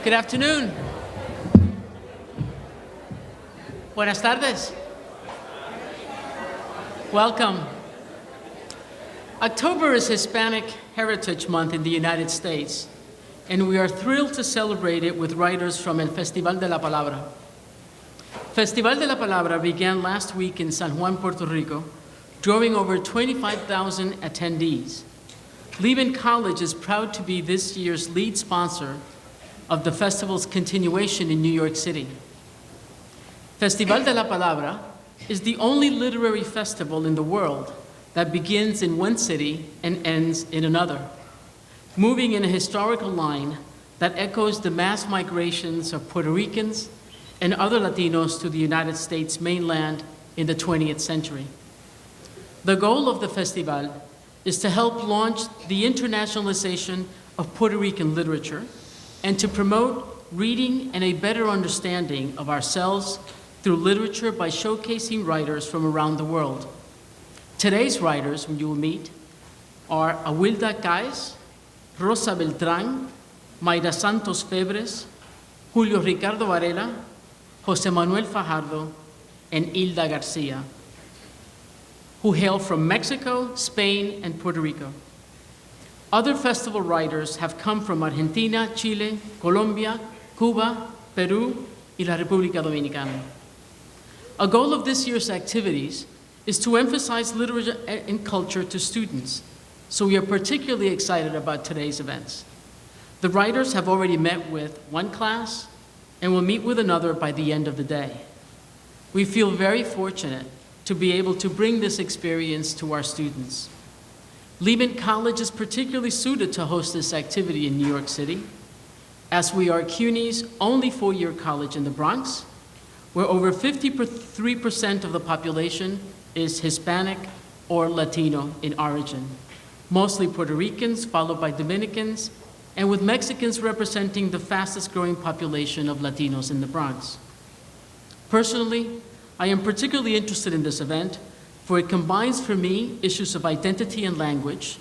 Good afternoon. Buenas tardes. Welcome. October is Hispanic Heritage Month in the United States, and we are thrilled to celebrate it with writers from El Festival de la Palabra. Festival de la Palabra began last week in San Juan, Puerto Rico, drawing over 25,000 attendees. Lehman College is proud to be this year's lead sponsor of the festival's continuation in New York City. Festival de la Palabra is the only literary festival in the world that begins in one city and ends in another, moving in a historical line that echoes the mass migrations of Puerto Ricans and other Latinos to the United States mainland in the 20th century. The goal of the festival is to help launch the internationalization of Puerto Rican literature and to promote reading and a better understanding of ourselves through literature by showcasing writers from around the world. Today's writers, whom you will meet, are Awilda Caes, Rosa Beltrán, Mayra Santos Febres, Julio Ricardo Varela, José Manuel Fajardo, and Hilda Garcia, who hail from Mexico, Spain, and Puerto Rico. Other festival writers have come from Argentina, Chile, Colombia, Cuba, Peru, y la República Dominicana. A goal of this year's activities is to emphasize literature and culture to students, so we are particularly excited about today's events. The writers have already met with one class and will meet with another by the end of the day. We feel very fortunate to be able to bring this experience to our students. Lehman College is particularly suited to host this activity in New York City, as we are CUNY's only four-year college in the Bronx, where over 53% of the population is Hispanic or Latino in origin, mostly Puerto Ricans, followed by Dominicans, and with Mexicans representing the fastest growing population of Latinos in the Bronx. Personally, I am particularly interested in this event, for it combines for me issues of identity and language,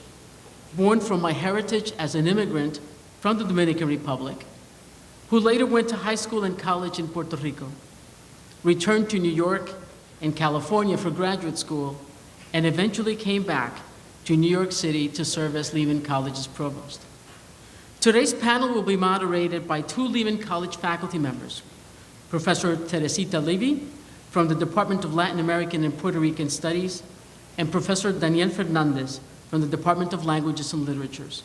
born from my heritage as an immigrant from the Dominican Republic, who later went to high school and college in Puerto Rico, returned to New York and California for graduate school, and eventually came back to New York City to serve as Lehman College's provost. Today's panel will be moderated by two Lehman College faculty members, Professor Teresita Levy from the Department of Latin American and Puerto Rican Studies, and Professor Daniel Fernandez from the Department of Languages and Literatures.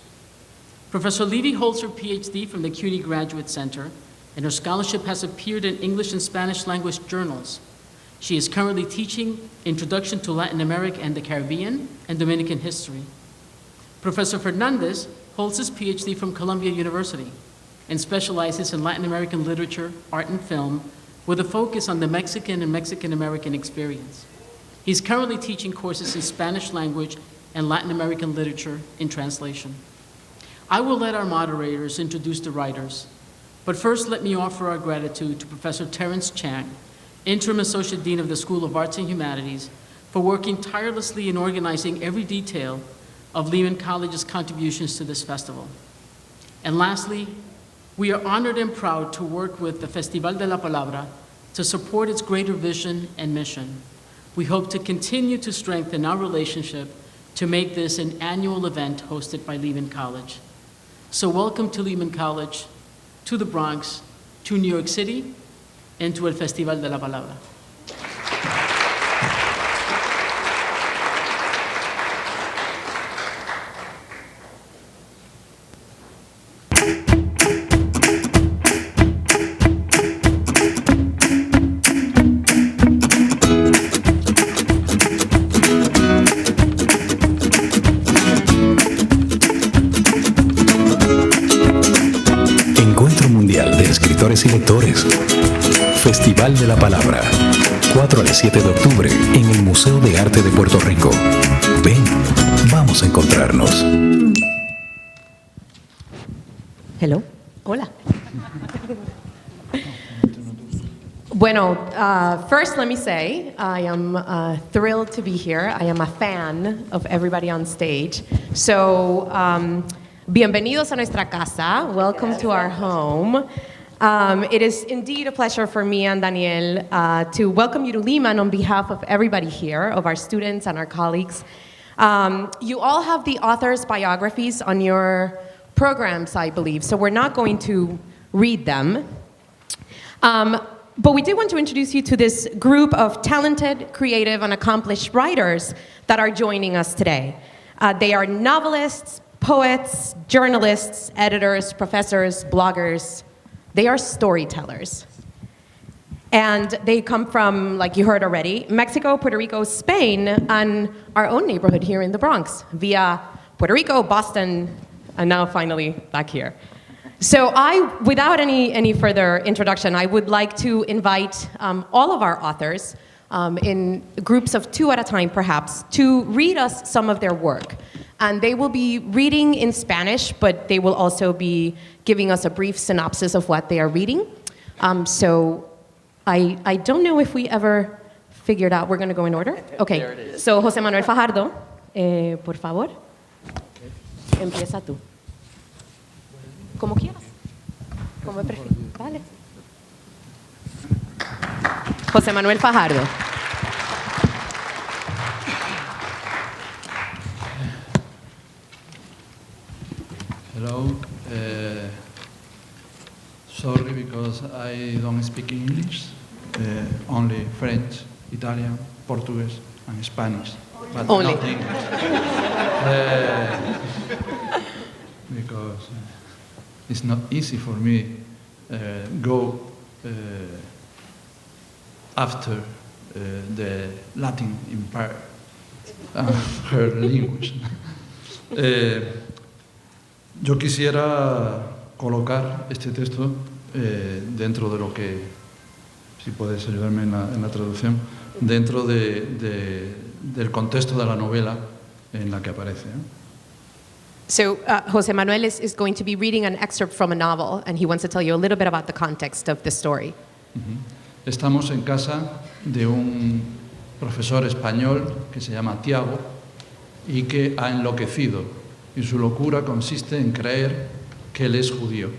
Professor Levy holds her PhD from the CUNY Graduate Center, and her scholarship has appeared in English and Spanish language journals. She is currently teaching Introduction to Latin America and the Caribbean and Dominican History. Professor Fernandez holds his PhD from Columbia University and specializes in Latin American literature, art, and film, with a focus on the Mexican and Mexican-American experience. He's currently teaching courses in Spanish language and Latin American literature in translation. I will let our moderators introduce the writers, but first let me offer our gratitude to Professor Terrence Chang, Interim Associate Dean of the School of Arts and Humanities, for working tirelessly in organizing every detail of Lehman College's contributions to this festival. And lastly, we are honored and proud to work with the Festival de la Palabra to support its greater vision and mission. We hope to continue to strengthen our relationship to make this an annual event hosted by Lehman College. So welcome to Lehman College, to the Bronx, to New York City, and to El Festival de la Palabra. Y lectores. Festival de la Palabra, 4 al 7 de octubre en el Museo de Arte de Puerto Rico. Ven, vamos a encontrarnos. Hello. Hola. Bueno, first let me say I am thrilled to be here. I am a fan of everybody on stage. So Bienvenidos a nuestra casa. Welcome to our home. It is indeed a pleasure for me and Daniel to welcome you to Lima and on behalf of everybody here, of our students and our colleagues. You all have the authors' biographies on your programs, I believe, so we're not going to read them. But we did want to introduce you to this group of talented, creative, and accomplished writers that are joining us today. They are novelists, poets, journalists, editors, professors, bloggers. They are storytellers. And they come from, like you heard already, Mexico, Puerto Rico, Spain, and our own neighborhood here in the Bronx, via Puerto Rico, Boston, and now finally back here. So without any further introduction, I would like to invite all of our authors in groups of 2 at a time, perhaps, to read us some of their work. And they will be reading in Spanish, but they will also be giving us a brief synopsis of what they are reading. So I don't know if we ever figured out, we're going to go in order? Okay, there it is. So José Manuel Fajardo, por favor, empieza tú. Como quieras. Como prefieras. Vale. José Manuel Fajardo. Hello. Sorry because I don't speak English, only French, Italian, Portuguese, and Spanish, but Only. not English. Because it's not easy for me go after the Latin empire, her language. Yo quisiera colocar este texto dentro de lo que, si puedes ayudarme en la traducción, dentro del contexto de la novela en la que aparece. So José Manuel is going to be reading an excerpt from a novel, and he wants to tell you a little bit about the context of the story. Estamos en casa de un profesor español que se llama Tiago y que ha enloquecido, y su locura consiste en creer que él es judío.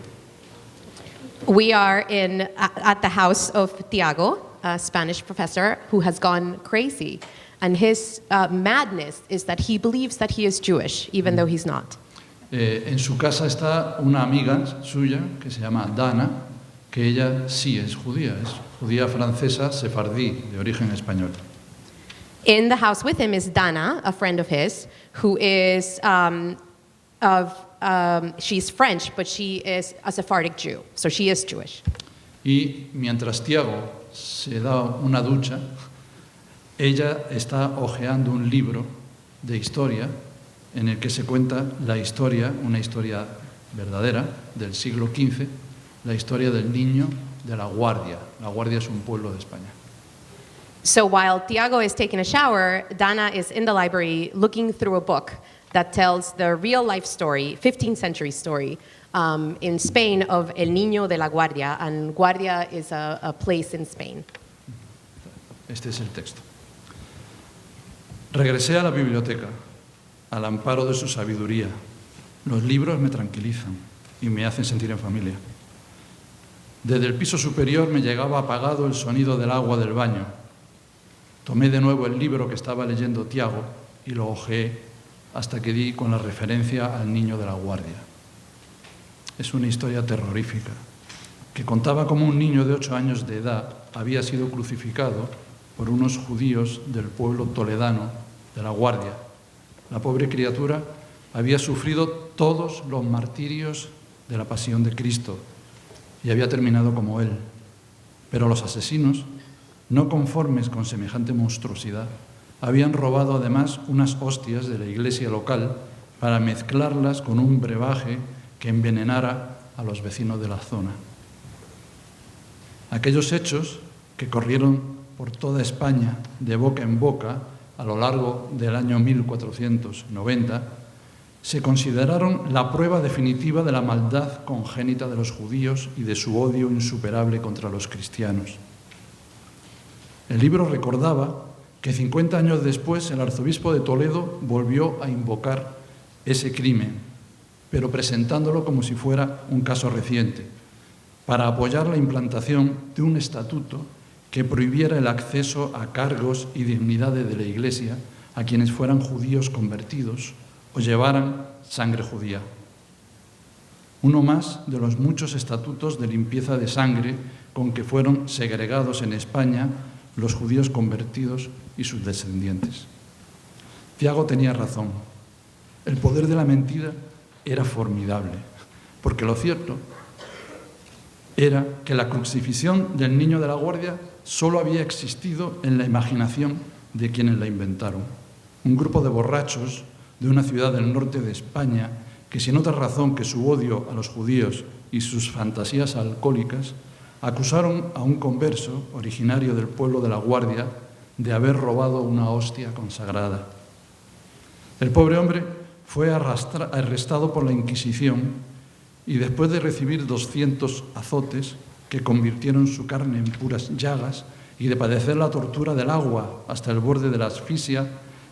We are at the house of Tiago, a Spanish professor who has gone crazy. And his madness is that he believes that he is Jewish, even though he's not. En su casa está una amiga suya que se llama Dana, que ella sí es judía francesa sefardí, de origen español. In the house with him is Dana, a friend of his, who is she's French, but she is a Sephardic Jew, so she is Jewish. Y mientras Tiago se da una ducha, ella está hojeando un libro de historia en el que se cuenta la historia, una historia verdadera del siglo XV, la historia del niño de La Guardia. La Guardia es un pueblo de España. So while Tiago is taking a shower, Dana is in the library looking through a book that tells the real life story, 15th century story, in Spain of El Niño de la Guardia, and Guardia is a place in Spain. Este es el texto. Regresé a la biblioteca, al amparo de su sabiduría. Los libros me tranquilizan y me hacen sentir en familia. Desde el piso superior me llegaba apagado el sonido del agua del baño. Tomé de nuevo el libro que estaba leyendo Tiago y lo hojeé hasta que di con la referencia al niño de la Guardia. Es una historia terrorífica que contaba cómo un niño de 8 años de edad había sido crucificado por unos judíos del pueblo toledano de La Guardia. La pobre criatura había sufrido todos los martirios de la pasión de Cristo y había terminado como él. Pero los asesinos, no conformes con semejante monstruosidad, habían robado además unas hostias de la iglesia local para mezclarlas con un brebaje que envenenara a los vecinos de la zona. Aquellos hechos que corrieron por toda España de boca en boca a lo largo del año 1490 se consideraron la prueba definitiva de la maldad congénita de los judíos y de su odio insuperable contra los cristianos. El libro recordaba que 50 años después el arzobispo de Toledo volvió a invocar ese crimen pero presentándolo como si fuera un caso reciente, para apoyar la implantación de un estatuto que prohibiera el acceso a cargos y dignidades de la Iglesia a quienes fueran judíos convertidos o llevaran sangre judía. Uno más de los muchos estatutos de limpieza de sangre con que fueron segregados en España los judíos convertidos y sus descendientes. Tiago tenía razón. El poder de la mentira era formidable, porque lo cierto era que la crucifixión del niño de la Guardia solo había existido en la imaginación de quienes la inventaron. Un grupo de borrachos de una ciudad del norte de España que, sin otra razón que su odio a los judíos y sus fantasías alcohólicas, acusaron a un converso originario del pueblo de la Guardia de haber robado una hostia consagrada. El pobre hombre fue arrestado por la Inquisición y después de recibir 200 azotes que convirtieron su carne en puras llagas y de padecer la tortura del agua hasta el borde de la asfixia,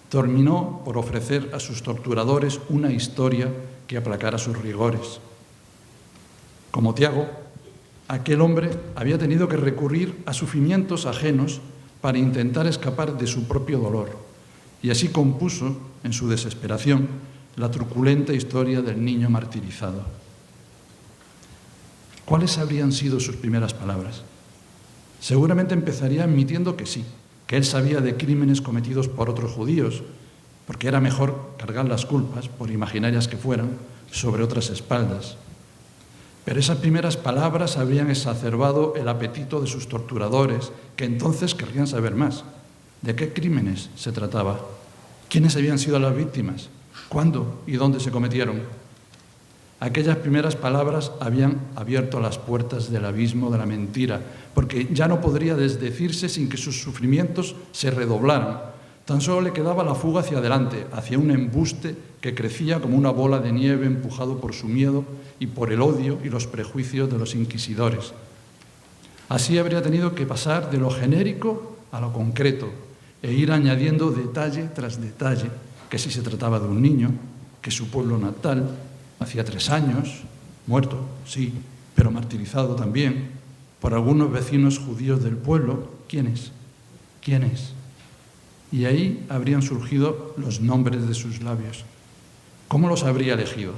terminó por ofrecer a sus torturadores una historia que aplacara sus rigores. Como Tiago, aquel hombre había tenido que recurrir a sufrimientos ajenos para intentar escapar de su propio dolor, y así compuso, en su desesperación, la truculenta historia del niño martirizado. ¿Cuáles habrían sido sus primeras palabras? Seguramente empezaría admitiendo que sí, que él sabía de crímenes cometidos por otros judíos, porque era mejor cargar las culpas, por imaginarias que fueran, sobre otras espaldas. Pero esas primeras palabras habrían exacerbado el apetito de sus torturadores, que entonces querrían saber más. ¿De qué crímenes se trataba? ¿Quiénes habían sido las víctimas? ¿Cuándo y dónde se cometieron? Aquellas primeras palabras habían abierto las puertas del abismo de la mentira, porque ya no podría desdecirse sin que sus sufrimientos se redoblaran. Tan solo le quedaba la fuga hacia adelante, hacia un embuste que crecía como una bola de nieve empujado por su miedo y por el odio y los prejuicios de los inquisidores. Así habría tenido que pasar de lo genérico a lo concreto e ir añadiendo detalle tras detalle, que si se trataba de un niño, que su pueblo natal, hacía 3 años, muerto, sí, pero martirizado también, por algunos vecinos judíos del pueblo. ¿Quiénes? ¿Quiénes? Y ahí habrían surgido los nombres de sus labios. ¿Cómo los habría elegido?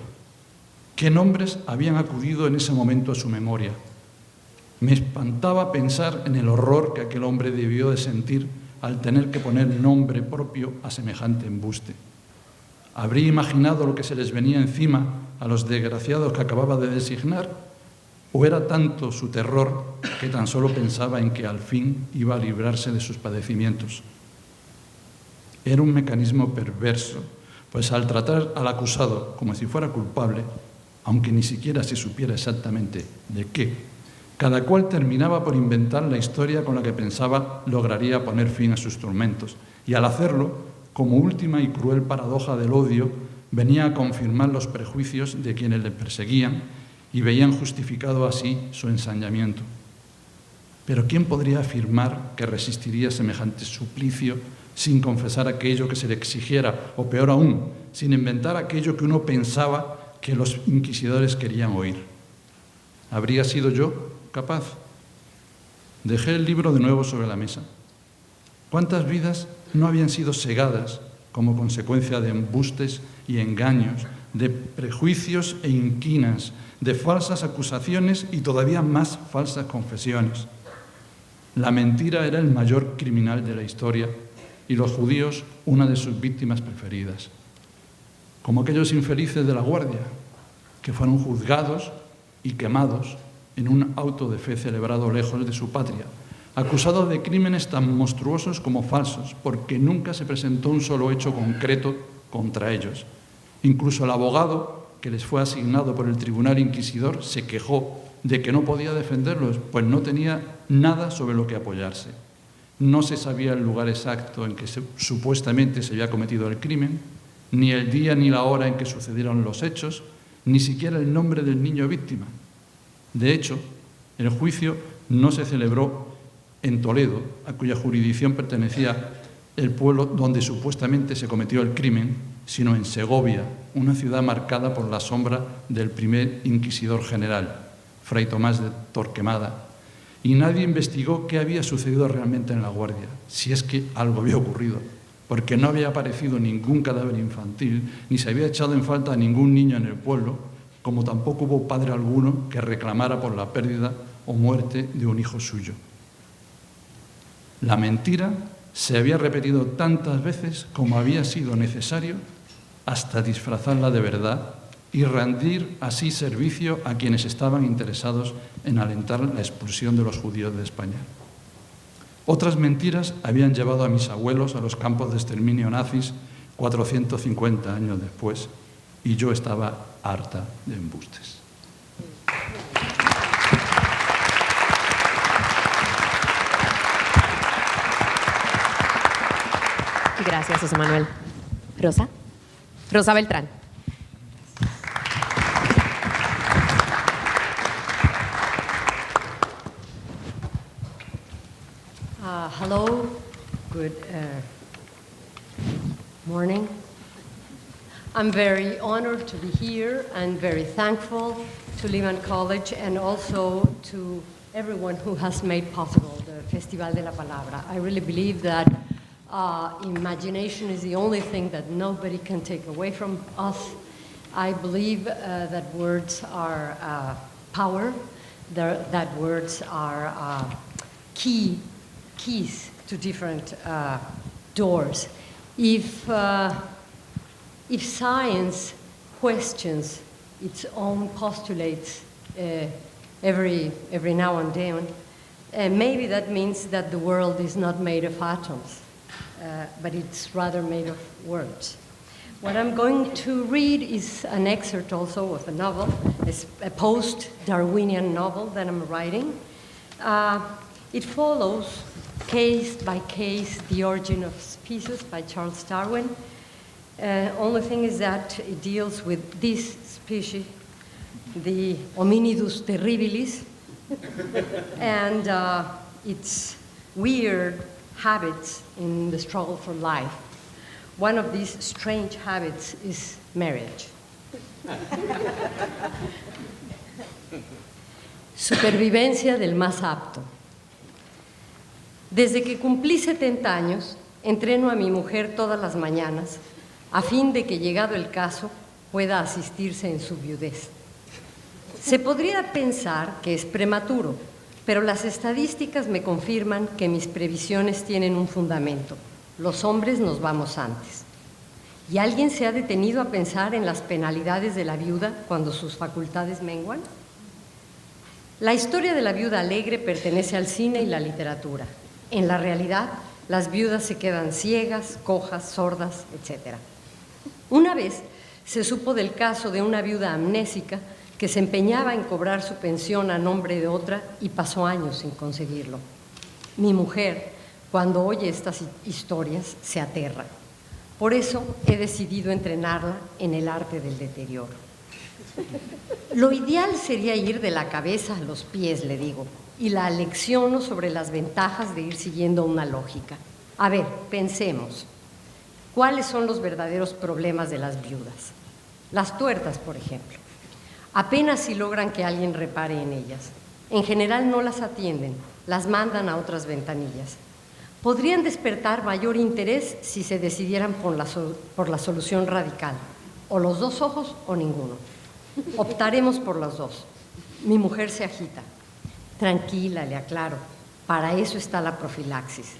¿Qué nombres habían acudido en ese momento a su memoria? Me espantaba pensar en el horror que aquel hombre debió de sentir al tener que poner nombre propio a semejante embuste. ¿Habría imaginado lo que se les venía encima a los desgraciados que acababa de designar? ¿O era tanto su terror que tan solo pensaba en que al fin iba a librarse de sus padecimientos? Era un mecanismo perverso, pues al tratar al acusado como si fuera culpable, aunque ni siquiera se supiera exactamente de qué, cada cual terminaba por inventar la historia con la que pensaba lograría poner fin a sus tormentos, y al hacerlo, como última y cruel paradoja del odio, venía a confirmar los prejuicios de quienes le perseguían y veían justificado así su ensañamiento. Pero ¿quién podría afirmar que resistiría semejante suplicio sin confesar aquello que se le exigiera, o peor aún, sin inventar aquello que uno pensaba que los inquisidores querían oír? ¿Habría sido yo capaz? Dejé el libro de nuevo sobre la mesa. ¿Cuántas vidas no habían sido segadas como consecuencia de embustes y engaños, de prejuicios e inquinas, de falsas acusaciones y todavía más falsas confesiones? La mentira era el mayor criminal de la historia y los judíos una de sus víctimas preferidas. Como aquellos infelices de la Guardia, que fueron juzgados y quemados en un auto de fe celebrado lejos de su patria, acusados de crímenes tan monstruosos como falsos, porque nunca se presentó un solo hecho concreto contra ellos. Incluso el abogado que les fue asignado por el tribunal inquisidor se quejó de que no podía defenderlos, pues no tenía nada sobre lo que apoyarse. No se sabía el lugar exacto en que supuestamente se había cometido el crimen, ni el día ni la hora en que sucedieron los hechos, ni siquiera el nombre del niño víctima. De hecho, el juicio no se celebró en Toledo, a cuya jurisdicción pertenecía el pueblo donde supuestamente se cometió el crimen, sino en Segovia, una ciudad marcada por la sombra del primer inquisidor general, Fray Tomás de Torquemada, y nadie investigó qué había sucedido realmente en La Guardia, si es que algo había ocurrido, porque no había aparecido ningún cadáver infantil, ni se había echado en falta a ningún niño en el pueblo, como tampoco hubo padre alguno que reclamara por la pérdida o muerte de un hijo suyo. La mentira se había repetido tantas veces como había sido necesario hasta disfrazarla de verdad y rendir así servicio a quienes estaban interesados en alentar la expulsión de los judíos de España. Otras mentiras habían llevado a mis abuelos a los campos de exterminio nazis 450 años después, y yo estaba harta de embustes. Gracias, José Manuel. Rosa. Rosa Beltrán. Hello, good morning. I'm very honored to be here and very thankful to Lehman College and also to everyone who has made possible the Festival de la Palabra. I really believe that imagination is the only thing that nobody can take away from us. I believe that words are power, that words are keys to different doors. If science questions its own postulates every now and then, maybe that means that the world is not made of atoms, but it's rather made of words. What I'm going to read is an excerpt also of a novel. It's a post-Darwinian novel that I'm writing. It follows, case by case, The Origin of Species by Charles Darwin. Only thing is that it deals with this species, the Hominidus terribilis, and its weird habits in the struggle for life. One of these strange habits is marriage. Supervivencia del más apto. Desde que cumplí 70 años, entreno a mi mujer todas las mañanas a fin de que, llegado el caso, pueda asistirse en su viudez. Se podría pensar que es prematuro, pero las estadísticas me confirman que mis previsiones tienen un fundamento. Los hombres nos vamos antes. ¿Y alguien se ha detenido a pensar en las penalidades de la viuda cuando sus facultades menguan? La historia de la viuda alegre pertenece al cine y la literatura. En la realidad, las viudas se quedan ciegas, cojas, sordas, etc. Una vez se supo del caso de una viuda amnésica que se empeñaba en cobrar su pensión a nombre de otra y pasó años sin conseguirlo. Mi mujer, cuando oye estas historias, se aterra. Por eso he decidido entrenarla en el arte del deterioro. Lo ideal sería ir de la cabeza a los pies, le digo, y la alecciono sobre las ventajas de ir siguiendo una lógica. A ver, pensemos. ¿Cuáles son los verdaderos problemas de las viudas? Las tuertas, por ejemplo. Apenas si logran que alguien repare en ellas. En general no las atienden, las mandan a otras ventanillas. Podrían despertar mayor interés si se decidieran por la solución radical. O los dos ojos o ninguno. Optaremos por los dos. Mi mujer se agita. Tranquila, le aclaro. Para eso está la profilaxis.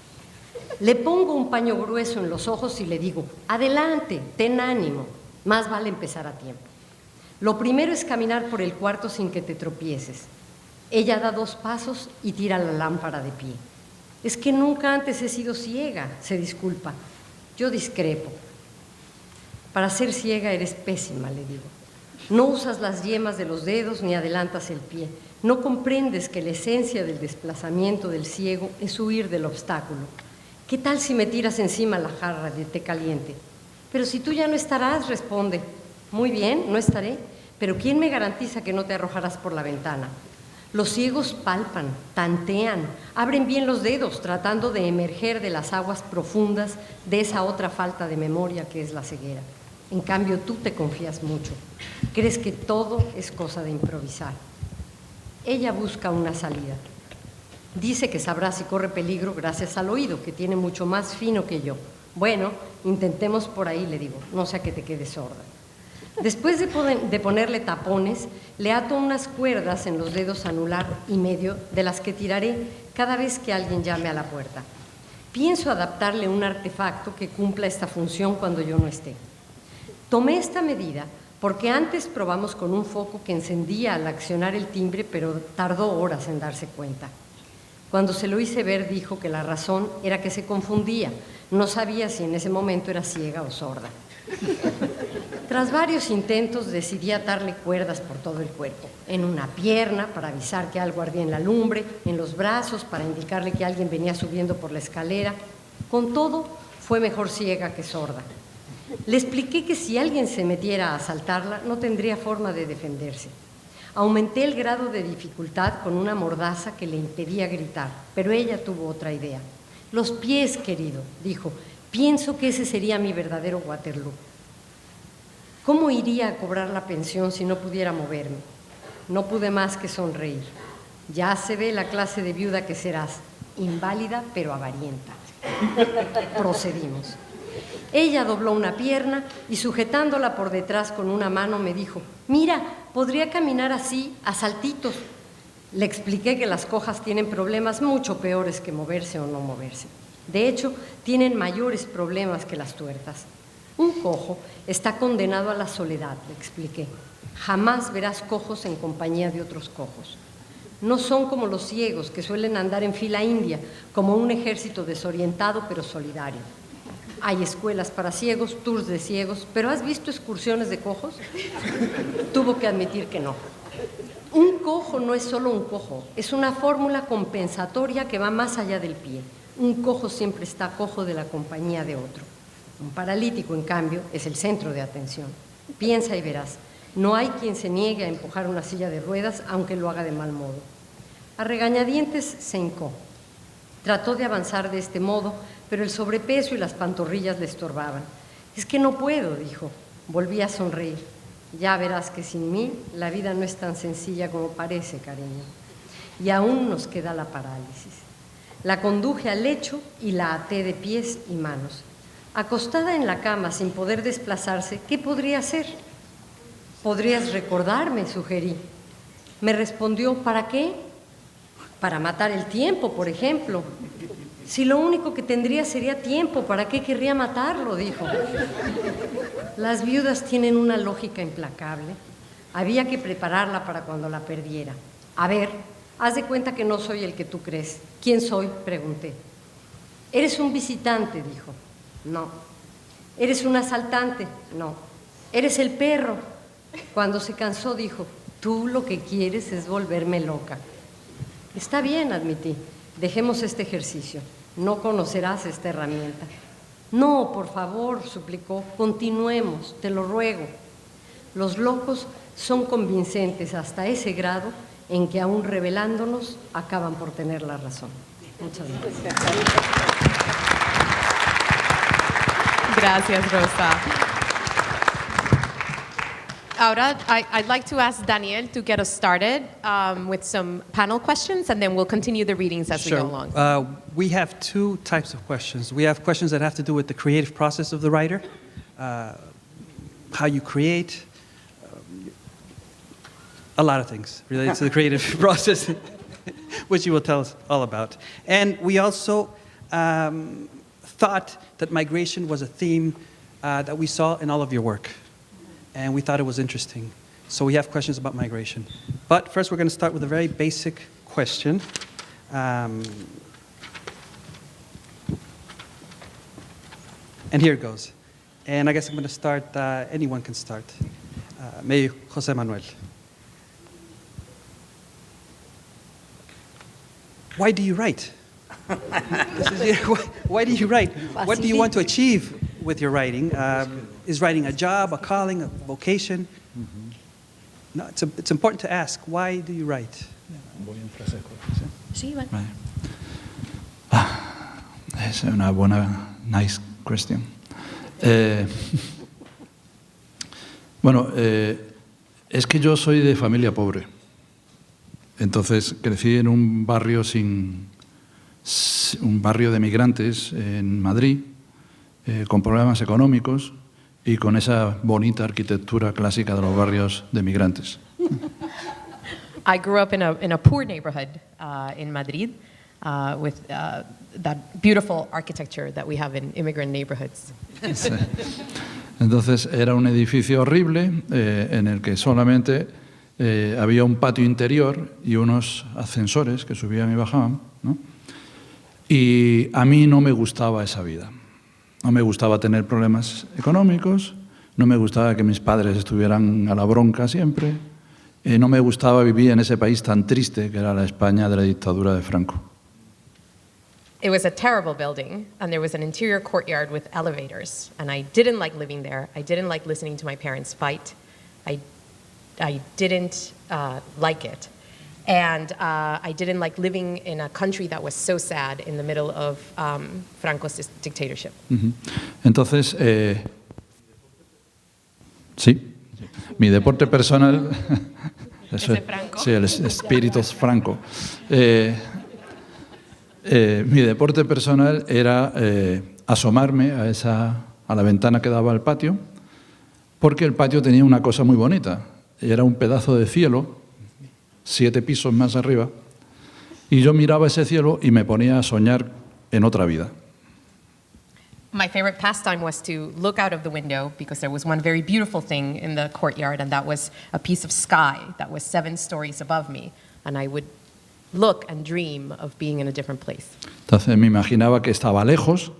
Le pongo un paño grueso en los ojos y le digo, adelante, ten ánimo. Más vale empezar a tiempo. Lo primero es caminar por el cuarto sin que te tropieces. Ella da 2 pasos y tira la lámpara de pie. Es que nunca antes he sido ciega, se disculpa. Yo discrepo. Para ser ciega eres pésima, le digo. No usas las yemas de los dedos ni adelantas el pie. No comprendes que la esencia del desplazamiento del ciego es huir del obstáculo. ¿Qué tal si me tiras encima la jarra de té caliente? Pero si tú ya no estarás, responde. Muy bien, no estaré, pero ¿quién me garantiza que no te arrojarás por la ventana? Los ciegos palpan, tantean, abren bien los dedos tratando de emerger de las aguas profundas de esa otra falta de memoria que es la ceguera. En cambio, tú te confías mucho. Crees que todo es cosa de improvisar. Ella busca una salida. Dice que sabrá si corre peligro gracias al oído, que tiene mucho más fino que yo. Bueno, intentemos por ahí, le digo, no sea que te quedes sorda. Después de ponerle tapones, le ato unas cuerdas en los dedos anular y medio, de las que tiraré cada vez que alguien llame a la puerta. Pienso adaptarle un artefacto que cumpla esta función cuando yo no esté. Tomé esta medida porque antes probamos con un foco que encendía al accionar el timbre, pero tardó horas en darse cuenta. Cuando se lo hice ver, dijo que la razón era que se confundía. No sabía si en ese momento era ciega o sorda. Tras varios intentos, decidí atarle cuerdas por todo el cuerpo. En una pierna, para avisar que algo ardía en la lumbre, en los brazos, para indicarle que alguien venía subiendo por la escalera. Con todo, fue mejor ciega que sorda. Le expliqué que si alguien se metiera a asaltarla, no tendría forma de defenderse. Aumenté el grado de dificultad con una mordaza que le impedía gritar, pero ella tuvo otra idea. Los pies, querido, dijo. Pienso que ese sería mi verdadero Waterloo. ¿Cómo iría a cobrar la pensión si no pudiera moverme? No pude más que sonreír. Ya se ve la clase de viuda que serás, inválida pero avarienta. Procedimos. Ella dobló una pierna y sujetándola por detrás con una mano me dijo, mira, podría caminar así, a saltitos. Le expliqué que las cojas tienen problemas mucho peores que moverse o no moverse. De hecho, tienen mayores problemas que las tuertas. Un cojo está condenado a la soledad, le expliqué. Jamás verás cojos en compañía de otros cojos. No son como los ciegos, que suelen andar en fila india, como un ejército desorientado pero solidario. Hay escuelas para ciegos, tours de ciegos, pero ¿has visto excursiones de cojos? Tuvo que admitir que no. Un cojo no es solo un cojo, es una fórmula compensatoria que va más allá del pie. Un cojo siempre está cojo de la compañía de otro. Un paralítico, en cambio, es el centro de atención. Piensa y verás, no hay quien se niegue a empujar una silla de ruedas, aunque lo haga de mal modo. A regañadientes se hincó. Trató de avanzar de este modo, pero el sobrepeso y las pantorrillas le estorbaban. Es que no puedo, dijo. Volví a sonreír. Ya verás que sin mí la vida no es tan sencilla como parece, cariño. Y aún nos queda la parálisis. La conduje al lecho y la até de pies y manos. Acostada en la cama sin poder desplazarse, ¿qué podría hacer? Podrías recordarme, sugerí. Me respondió, ¿para qué? Para matar el tiempo, por ejemplo. Si lo único que tendría sería tiempo, ¿para qué querría matarlo?, dijo. Las viudas tienen una lógica implacable. Había que prepararla para cuando la perdiera. A ver, haz de cuenta que no soy el que tú crees. ¿Quién soy?, pregunté. Eres un visitante, dijo. No. ¿Eres un asaltante? No. ¿Eres el perro? Cuando se cansó, dijo, tú lo que quieres es volverme loca. Está bien, admití. Dejemos este ejercicio. No conocerás esta herramienta. No, por favor, suplicó, continuemos, te lo ruego. Los locos son convincentes hasta ese grado en que aún revelándonos acaban por tener la razón. Muchas gracias. Gracias, Rosa. Ahora, I'd like to ask Daniel to get us started with some panel questions, and then we'll continue the readings as we go along. We have two types of questions. We have questions that have to do with the creative process of the writer, how you create, a lot of things related to the creative process, which you will tell us all about. And we also thought that migration was a theme that we saw in all of your work. And we thought it was interesting. So we have questions about migration. But first we're going to start with a very basic question. And here it goes. And I guess I'm going to start, anyone can start. Maybe Jose Manuel. Why do you write? Why do you write? What do you want to achieve with your writing? Is writing a job, a calling, a vocation? No, it's important to ask, why do you write? Es una buena, nice question. Bueno, es que yo soy de familia pobre. Entonces crecí en un barrio un barrio de migrantes en Madrid, con problemas económicos y con esa bonita arquitectura clásica de los barrios de migrantes. I grew up in a poor neighborhood in Madrid with that beautiful architecture that we have in immigrant neighborhoods. Sí. Entonces era un edificio horrible en el que solamente había un patio interior y unos ascensores que subían y bajaban, ¿no? Y a mí no me gustaba esa vida. No me gustaba tener problemas económicos, no me gustaba que mis padres estuvieran a la bronca siempre, no me gustaba vivir en ese país tan triste que era la España de la dictadura de Franco. It was a terrible building, and there was an interior courtyard with elevators, and I didn't like living there. I didn't like listening to my parents fight. I didn't like it. And I didn't like living in a country that was so sad in the middle of Franco's dictatorship. Entonces, sí, mi deporte personal... ¿Ese Franco? Sí, el espíritu Franco. Mi deporte personal era asomarme a la ventana que daba al patio, porque el patio tenía una cosa muy bonita. Era un pedazo de cielo, 7 pisos más arriba, y yo miraba ese cielo y me ponía a soñar en otra vida. My favorite pastime was to look out of the window because there was one very beautiful thing in the courtyard, and that was a piece of sky that was 7 stories above me, and I would look and dream of being in a different place. Entonces me imaginaba que estaba lejos,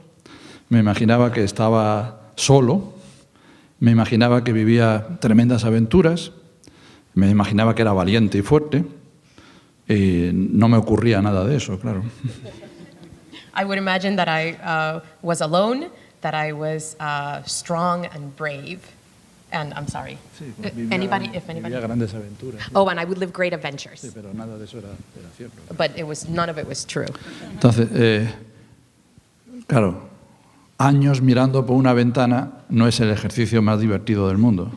me imaginaba que estaba solo, me imaginaba que vivía tremendas aventuras, me imaginaba que era valiente y fuerte, y no me ocurría nada de eso, claro. I would imagine that I was alone, that I was strong and brave, and I'm sorry. Anybody? Vivía grandes aventuras. Oh, and I would live great adventures. Sí, pero nada de eso era cierto. But none of it was true. Entonces, claro, años mirando por una ventana no es el ejercicio más divertido del mundo.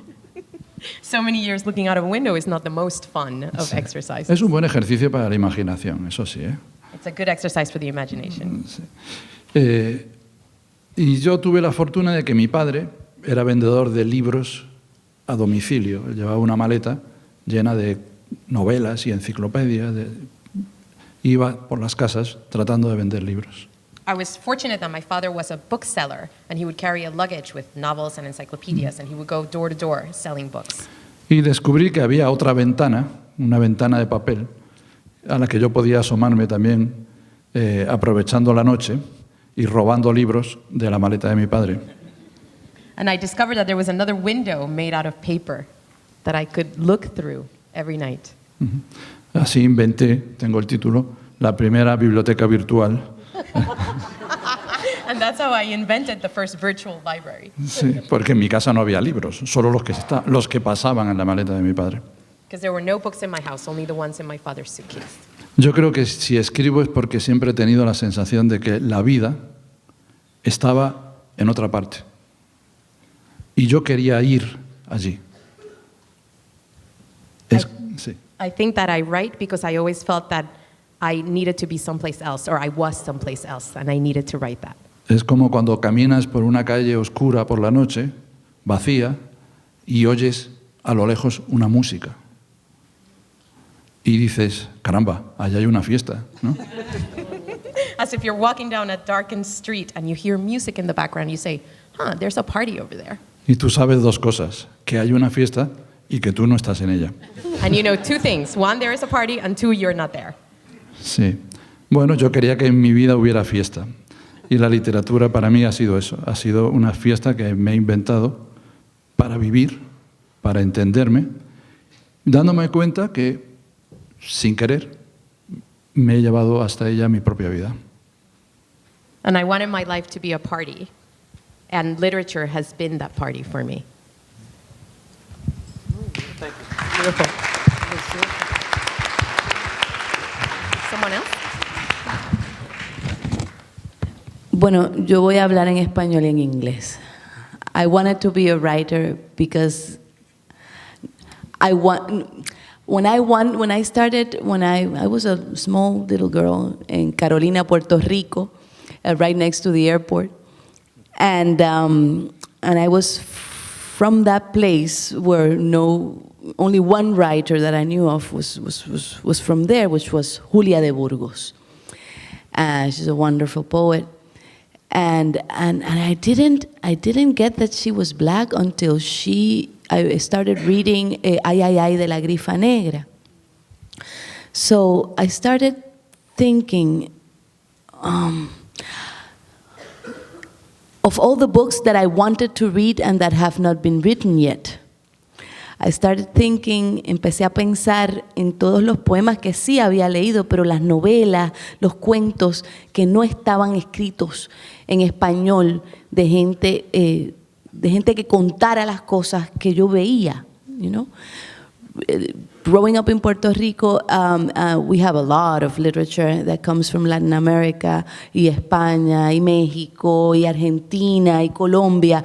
So many years looking out of a window is not the most fun of exercise. Es un buen ejercicio para la imaginación, eso sí, ¿eh? It's a good exercise for the imagination. Sí. Y yo tuve la fortuna de que mi padre era vendedor de libros a domicilio. Él llevaba una maleta llena de novelas y enciclopedias. Iba por las casas tratando de vender libros. I was fortunate that my father was a bookseller, and he would carry a luggage with novels and encyclopedias, and he would go door to door selling books. Y descubrí que había otra ventana, una ventana de papel, a la que yo podía asomarme también aprovechando la noche y robando libros de la maleta de mi padre. And I discovered that there was another window made out of paper that I could look through every night. Así inventé, tengo el título, la primera biblioteca virtual. And that's how I invented the first virtual library. Sí, porque en mi casa no había libros, solo los que pasaban en la maleta de mi padre. Because there were no books in my house, only the ones in my father's suitcase. Yo creo que si escribo es porque siempre he tenido la sensación de que la vida estaba en otra parte. Y yo quería ir allí. Sí. I think that I write because I always felt that I needed to be someplace else, or I was someplace else, and I needed to write that. Es como cuando caminas por una calle oscura por la noche, vacía, y oyes a lo lejos una música. Y dices, caramba, allá hay una fiesta, ¿no? As if you're walking down a darkened street and you hear music in the background, you say, there's a party over there. Y tú sabes 2 cosas, que hay una fiesta y que tú no estás en ella. And you know 2 things. 1, there is a party, and 2, you're not there. Sí. Bueno, yo quería que en mi vida hubiera fiesta. Y la literatura para mí ha sido eso. Ha sido una fiesta que me he inventado para vivir, para entenderme, dándome cuenta que, sin querer, me he llevado hasta ella mi propia vida. And I wanted my life to be a party. And literature has been that party for me. Thank you. Beautiful. Someone else? Bueno, yo voy a hablar en español y en inglés. I wanted to be a writer because when I was a small little girl in Carolina, Puerto Rico, right next to the airport, and I was from that place where only one writer that I knew of was from there, which was Julia de Burgos. She's a wonderful poet, and I didn't get that she was black until I started reading Ay, ay, ay de la Grifa Negra. So I started thinking of all the books that I wanted to read and that have not been written yet. I started thinking, empecé a pensar en todos los poemas que sí había leído, pero las novelas, los cuentos que no estaban escritos en español de gente que contara las cosas que yo veía, you know. Growing up in Puerto Rico, we have a lot of literature that comes from Latin America, y España, y México, y Argentina, y Colombia,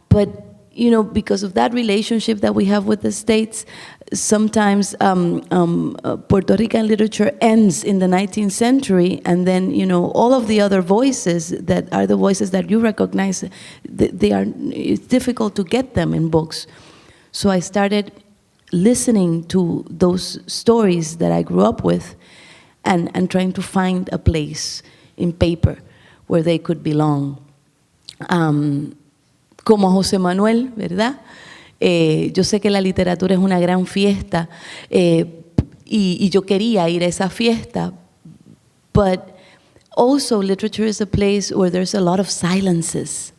but you know, because of that relationship that we have with the States, sometimes Puerto Rican literature ends in the 19th century, and then, you know, all of the other voices that are the voices that you recognize, it's difficult to get them in books. So I started listening to those stories that I grew up with and trying to find a place in paper where they could belong. Como José Manuel, ¿verdad? Yo sé que la literatura es una gran fiesta y yo quería ir a esa fiesta, but also literature is a place where there's a lot of silences,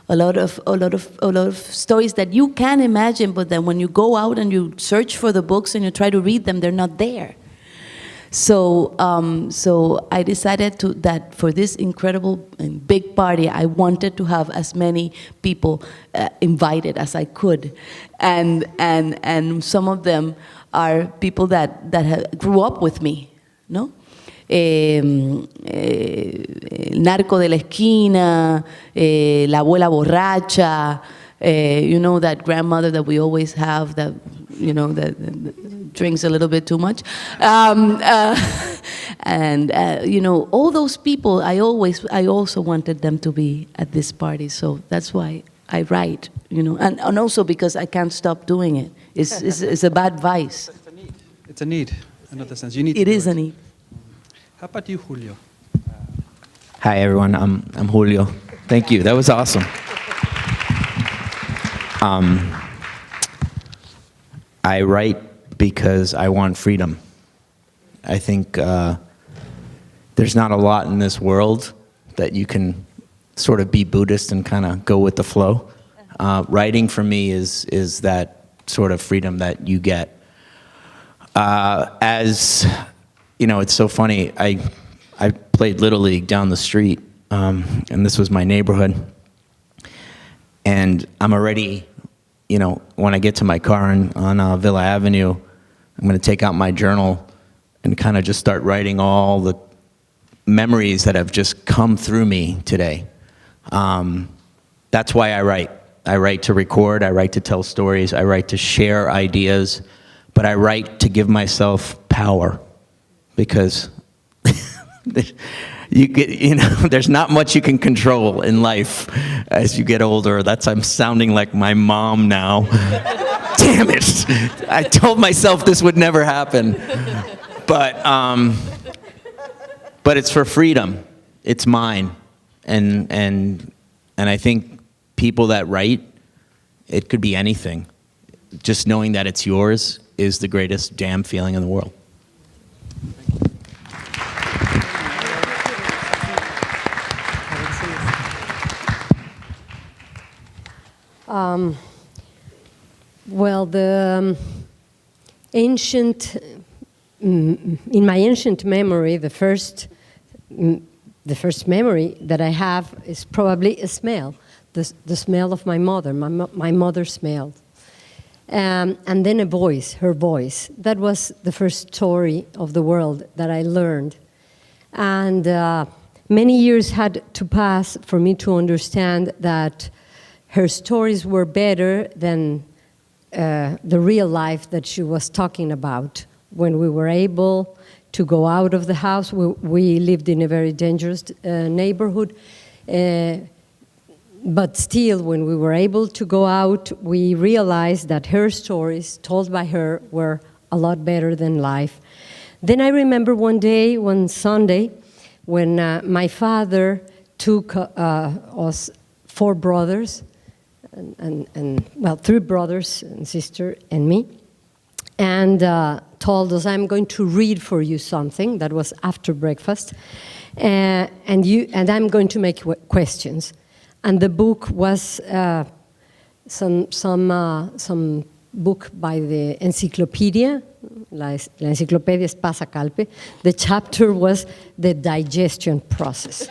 a lot of stories that you can imagine, but then when you go out and you search for the books and you try to read them, they're not there. So I decided that for this incredible and big party, I wanted to have as many people invited as I could, and some of them are people that grew up with me, no? El narco de la esquina, la abuela borracha, you know, that grandmother that we always have that, you know, that drinks a little bit too much. You know, all those people, I also wanted them to be at this party. So that's why I write, you know, and also because I can't stop doing it. It's a bad vice. It's a need, in another sense. You need. It is a need. How about you, Julio? Hi, everyone. I'm Julio. Thank you. That was awesome. I write because I want freedom. I think there's not a lot in this world that you can sort of be Buddhist and kind of go with the flow. Writing for me is that sort of freedom that you get. As you know, it's so funny. I played Little League down the street, and this was my neighborhood. And I'm already, you know, when I get to my car on Villa Avenue, I'm going to take out my journal and kind of just start writing all the memories that have just come through me today. That's why I write. I write to record, I write to tell stories, I write to share ideas, but I write to give myself power, because you know, there's not much you can control in life as you get older. I'm sounding like my mom now. Damn it! I told myself this would never happen. But it's for freedom. It's mine, and I think people that write, it could be anything. Just knowing that it's yours is the greatest damn feeling in the world. Well, the ancient, in my ancient memory, the first memory that I have is probably a smell, the smell of my mother, my mother's smell. And then a voice, her voice. That was the first story of the world that I learned. And many years had to pass for me to understand that her stories were better than the real life that she was talking about. When we were able to go out of the house, we lived in a very dangerous neighborhood, but still, when we were able to go out, we realized that her stories told by her were a lot better than life. Then I remember one day, one Sunday, when my father took us 4 brothers, well, 3 brothers and sister and me, and told us, I'm going to read for you something. That was after breakfast, and I'm going to make questions. And the book was some book by the Encyclopedia, la Enciclopedia Espasa Calpe. The chapter was the digestion process.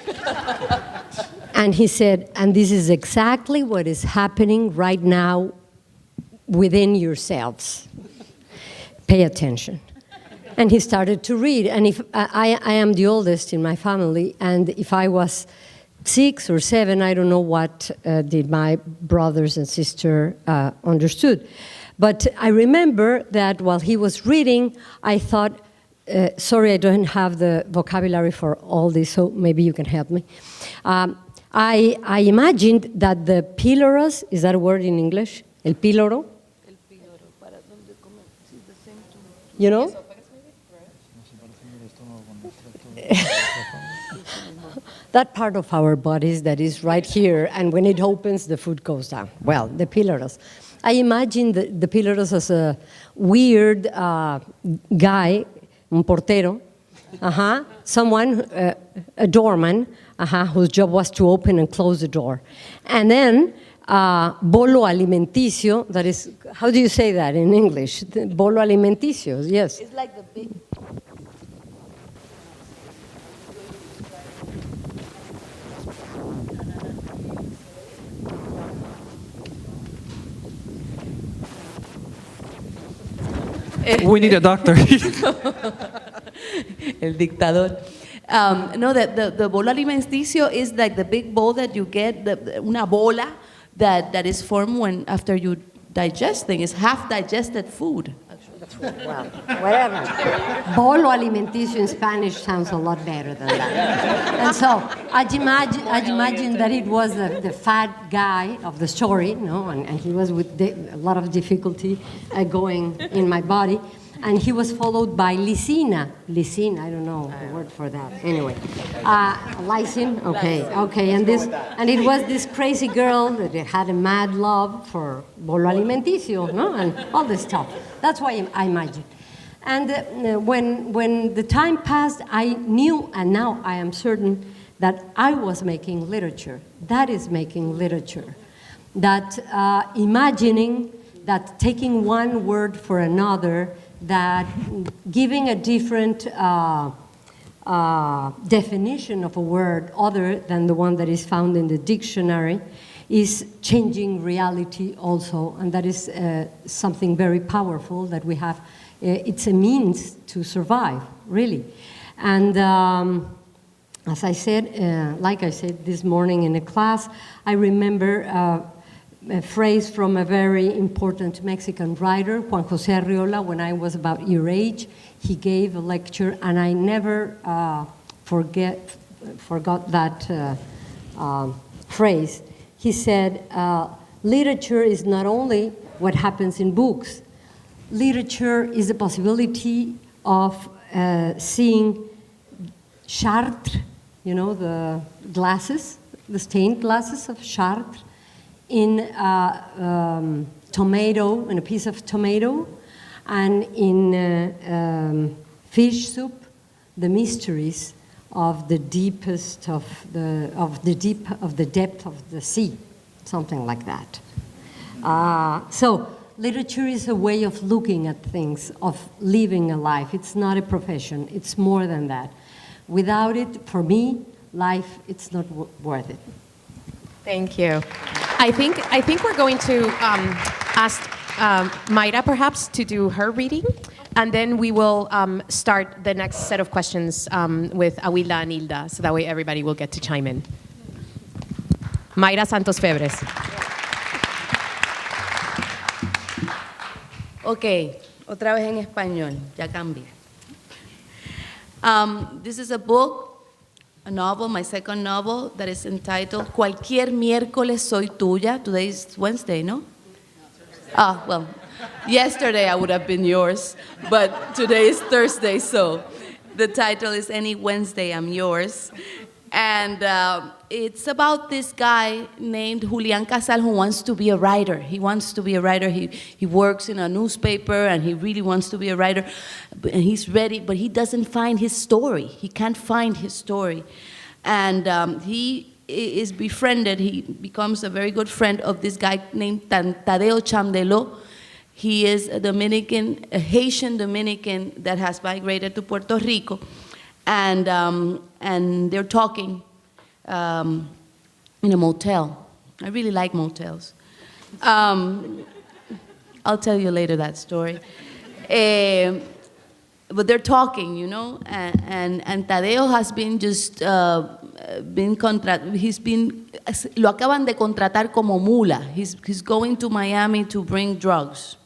And he said, and this is exactly what is happening right now within yourselves. Pay attention. And he started to read. And if I am the oldest in my family, and if I was 6 or 7, I don't know what did my brothers and sister understood. But I remember that while he was reading, I thought, sorry, I don't have the vocabulary for all this, so maybe you can help me. I imagined that the píloros, is that a word in English? El píloro? You know? That part of our bodies that is right here, and when it opens, the food goes down. Well, the píloros. I imagine the píloros as a weird guy, un portero, someone, a doorman, whose job was to open and close the door. And then bolo alimenticio, that is, how do you say that in English? Bolo alimenticio, yes. It's like the big... We need a doctor. El dictador. No, the bolo alimenticio is like the big bowl that you get, una bola that is formed when after you digest things. It's half digested food. Well, whatever. Bolo alimenticio in Spanish sounds a lot better than that. And so I'd imagine that it was the fat guy of the story, no? And he was with a lot of difficulty going in my body. And he was followed by Lysina. Lysine, I don't know the word for that. Anyway, lysine, okay. And it was this crazy girl that had a mad love for bolo alimenticio, no? And all this stuff. That's why I imagine. And when the time passed, I knew, and now I am certain, that I was making literature. That is making literature. That imagining, that taking one word for another, that giving a different definition of a word other than the one that is found in the dictionary is changing reality also, and that is something very powerful that we have. It's a means to survive, really. And as I said, like I said this morning in a class, I remember a phrase from a very important Mexican writer, Juan José Arriola. When I was about your age, he gave a lecture, and I never forgot that phrase. He said, literature is not only what happens in books. Literature is the possibility of seeing Chartres, you know, the glasses, the stained glasses of Chartres, in tomato, in a piece of tomato, and in fish soup, the mysteries of the deepest of the depth of the sea, something like that. So literature is a way of looking at things, of living a life. It's not a profession. It's more than that. Without it, for me, life, it's not worth it. Thank you. I think we're going to ask Mayra perhaps to do her reading, and then we will start the next set of questions with Awilda and Hilda, so that way everybody will get to chime in. Mayra Santos Febres. Ok, otra vez en español, ya cambié. This is a book, a novel, my second novel, that is entitled Cualquier miércoles soy tuya. Today is Wednesday, no? Ah, well, yesterday I would have been yours, but today is Thursday, so the title is Any Wednesday I'm Yours. And it's about this guy named Julián Casal who wants to be a writer. He wants to be a writer. He works in a newspaper and he really wants to be a writer. And he's ready, but he doesn't find his story. He can't find his story. And he is befriended. He becomes a very good friend of this guy named Tadeo Chandelo. He is a Dominican, a Haitian Dominican that has migrated to Puerto Rico. And they're talking in a motel. I really like motels. I'll tell you later that story. But they're talking, you know, and Tadeo has been just lo acaban de contratar como mula. He's going to Miami to bring drugs.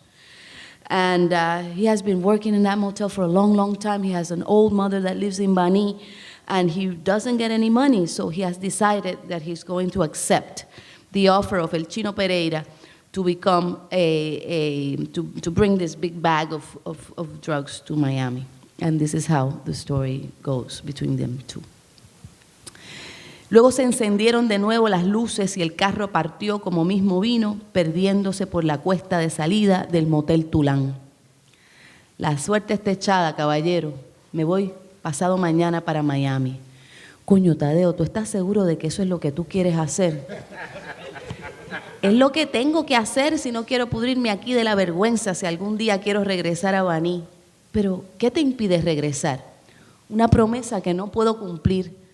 And he has been working in that motel for a long, long time. He has an old mother that lives in Baní, and he doesn't get any money, so he has decided that he's going to accept the offer of El Chino Pereira to become to bring this big bag of drugs to Miami. And this is how the story goes between them two. Luego se encendieron de nuevo las luces y el carro partió como mismo vino, perdiéndose por la cuesta de salida del motel Tulán. La suerte está echada, caballero. Me voy pasado mañana para Miami. Coño, Tadeo, ¿tú estás seguro de que eso es lo que tú quieres hacer? Es lo que tengo que hacer si no quiero pudrirme aquí de la vergüenza, si algún día quiero regresar a Baní. Pero, ¿qué te impide regresar? Una promesa que no puedo cumplir.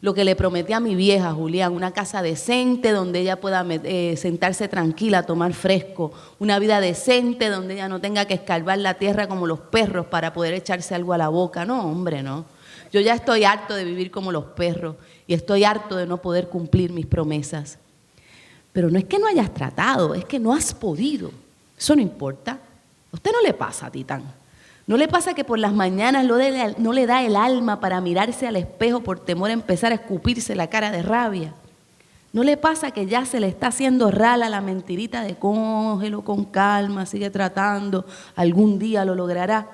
Lo que le prometí a mi vieja, Julián, una casa decente donde ella pueda sentarse tranquila, tomar fresco, una vida decente donde ella no tenga que escarbar la tierra como los perros para poder echarse algo a la boca. No, hombre, no. Yo ya estoy harto de vivir como los perros y estoy harto de no poder cumplir mis promesas. Pero no es que no hayas tratado, es que no has podido. Eso no importa. ¿A usted no le pasa, Titán? ¿No le pasa que por las mañanas no le da el alma para mirarse al espejo por temor a empezar a escupirse la cara de rabia? ¿No le pasa que ya se le está haciendo rala la mentirita de cógelo con calma, sigue tratando, algún día lo logrará?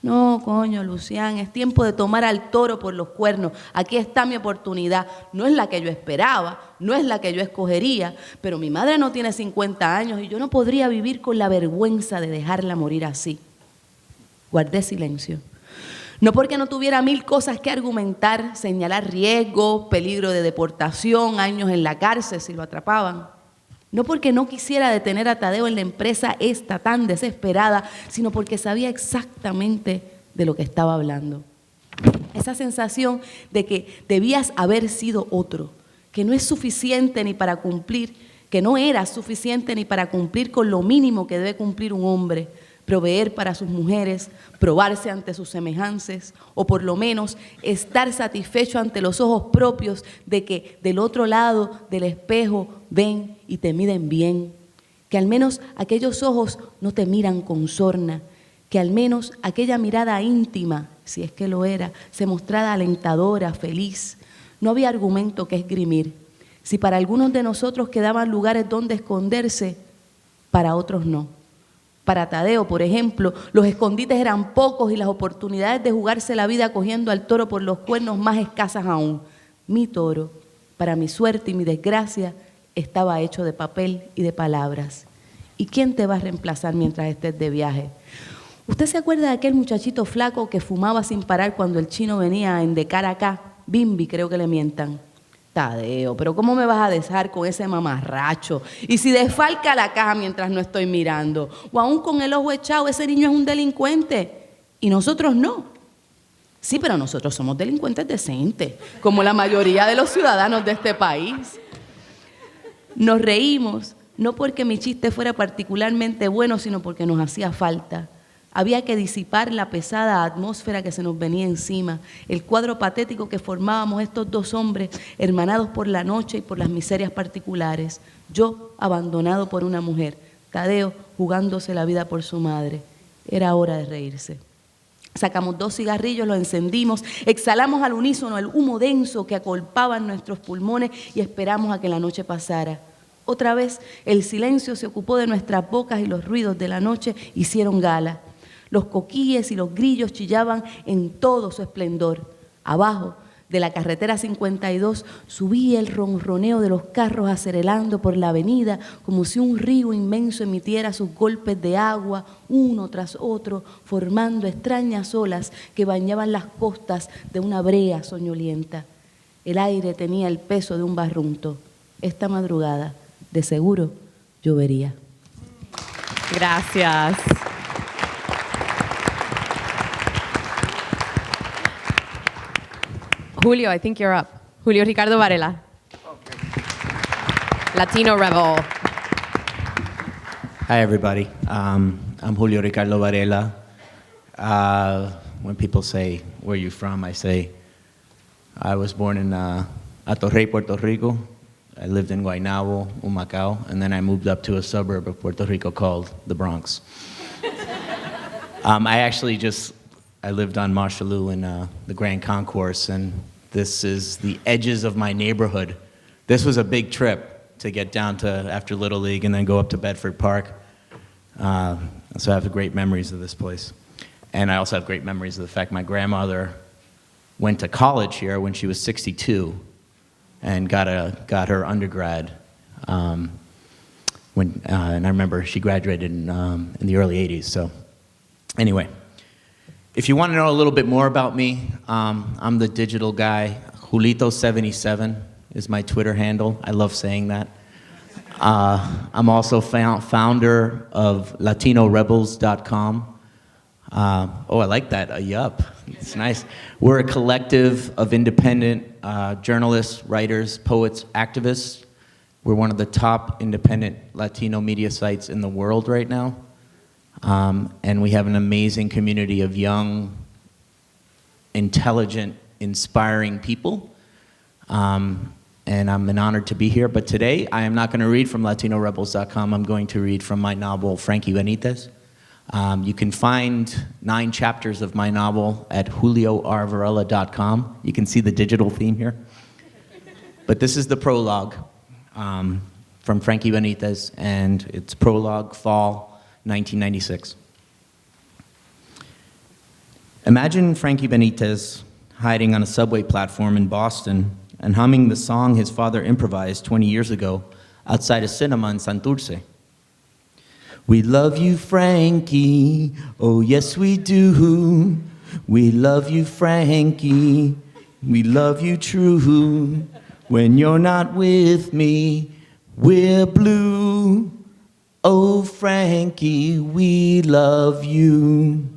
No, coño, Lucián, es tiempo de tomar al toro por los cuernos. Aquí está mi oportunidad. No es la que yo esperaba, no es la que yo escogería, pero mi madre no tiene 50 años y yo no podría vivir con la vergüenza de dejarla morir así. Guardé silencio. No porque no tuviera mil cosas que argumentar, señalar riesgos, peligro de deportación, años en la cárcel si lo atrapaban. No porque no quisiera detener a Tadeo en la empresa esta tan desesperada, sino porque sabía exactamente de lo que estaba hablando. Esa sensación de que debías haber sido otro, que no es suficiente ni para cumplir, que no era suficiente ni para cumplir con lo mínimo que debe cumplir un hombre. Proveer para sus mujeres, probarse ante sus semejantes, o por lo menos estar satisfecho ante los ojos propios de que del otro lado del espejo ven y te miden bien, que al menos aquellos ojos no te miran con sorna, que al menos aquella mirada íntima, si es que lo era, se mostrara alentadora, feliz. No había argumento que esgrimir. Si para algunos de nosotros quedaban lugares donde esconderse, para otros no. Para Tadeo, por ejemplo, los escondites eran pocos y las oportunidades de jugarse la vida cogiendo al toro por los cuernos más escasas aún. Mi toro, para mi suerte y mi desgracia, estaba hecho de papel y de palabras. ¿Y quién te va a reemplazar mientras estés de viaje? ¿Usted se acuerda de aquel muchachito flaco que fumaba sin parar cuando el chino venía a endecar acá? Bimbi, creo que le mientan. Tadeo, pero ¿cómo me vas a dejar con ese mamarracho? Y si desfalca la caja mientras no estoy mirando, o aún con el ojo echado, ese niño es un delincuente, y nosotros no. Sí, pero nosotros somos delincuentes decentes, como la mayoría de los ciudadanos de este país. Nos reímos, no porque mi chiste fuera particularmente bueno, sino porque nos hacía falta. Había que disipar la pesada atmósfera que se nos venía encima, el cuadro patético que formábamos estos dos hombres, hermanados por la noche y por las miserias particulares. Yo abandonado por una mujer, Tadeo jugándose la vida por su madre. Era hora de reírse. Sacamos 2 cigarrillos, los encendimos, exhalamos al unísono el humo denso que acolpaba en nuestros pulmones y esperamos a que la noche pasara. Otra vez el silencio se ocupó de nuestras bocas y los ruidos de la noche hicieron gala. Los coquíes y los grillos chillaban en todo su esplendor. Abajo de la carretera 52 subía el ronroneo de los carros acerelando por la avenida como si un río inmenso emitiera sus golpes de agua uno tras otro, formando extrañas olas que bañaban las costas de una brea soñolienta. El aire tenía el peso de un barrunto. Esta madrugada, de seguro, llovería. Gracias. Julio, I think you're up. Julio Ricardo Varela. Latino Rebel. Hi, everybody. I'm Julio Ricardo Varela. When people say, where are you from? I say, I was born in Atorrey, Puerto Rico. I lived in Guaynabo, Humacao, and then I moved up to a suburb of Puerto Rico called the Bronx. I lived on Marshallou in the Grand Concourse, and this is the edges of my neighborhood. This was a big trip to get down to after Little League and then go up to Bedford Park. So I have great memories of this place. And I also have great memories of the fact my grandmother went to college here when she was 62 and got her undergrad. And I remember she graduated in the early 80s. So anyway. If you want to know a little bit more about me, I'm the digital guy. Julito77 is my Twitter handle. I love saying that. I'm also founder of LatinoRebels.com. Oh, I like that, yup. It's nice. We're a collective of independent journalists, writers, poets, activists. We're one of the top independent Latino media sites in the world right now. And we have an amazing community of young, intelligent, inspiring people. And I'm honored to be here. But today, I am not going to read from LatinoRebels.com. I'm going to read from my novel, Frankie Benitez. You can find 9 chapters of my novel at JulioRvarela.com. You can see the digital theme here. But this is the prologue from Frankie Benitez, and it's prologue, fall 1996. Imagine Frankie Benitez hiding on a subway platform in Boston and humming the song his father improvised 20 years ago outside a cinema in Santurce. We love you, Frankie, oh yes we do. We love you, Frankie, we love you true. When you're not with me, we're blue. Oh, Frankie, we love you.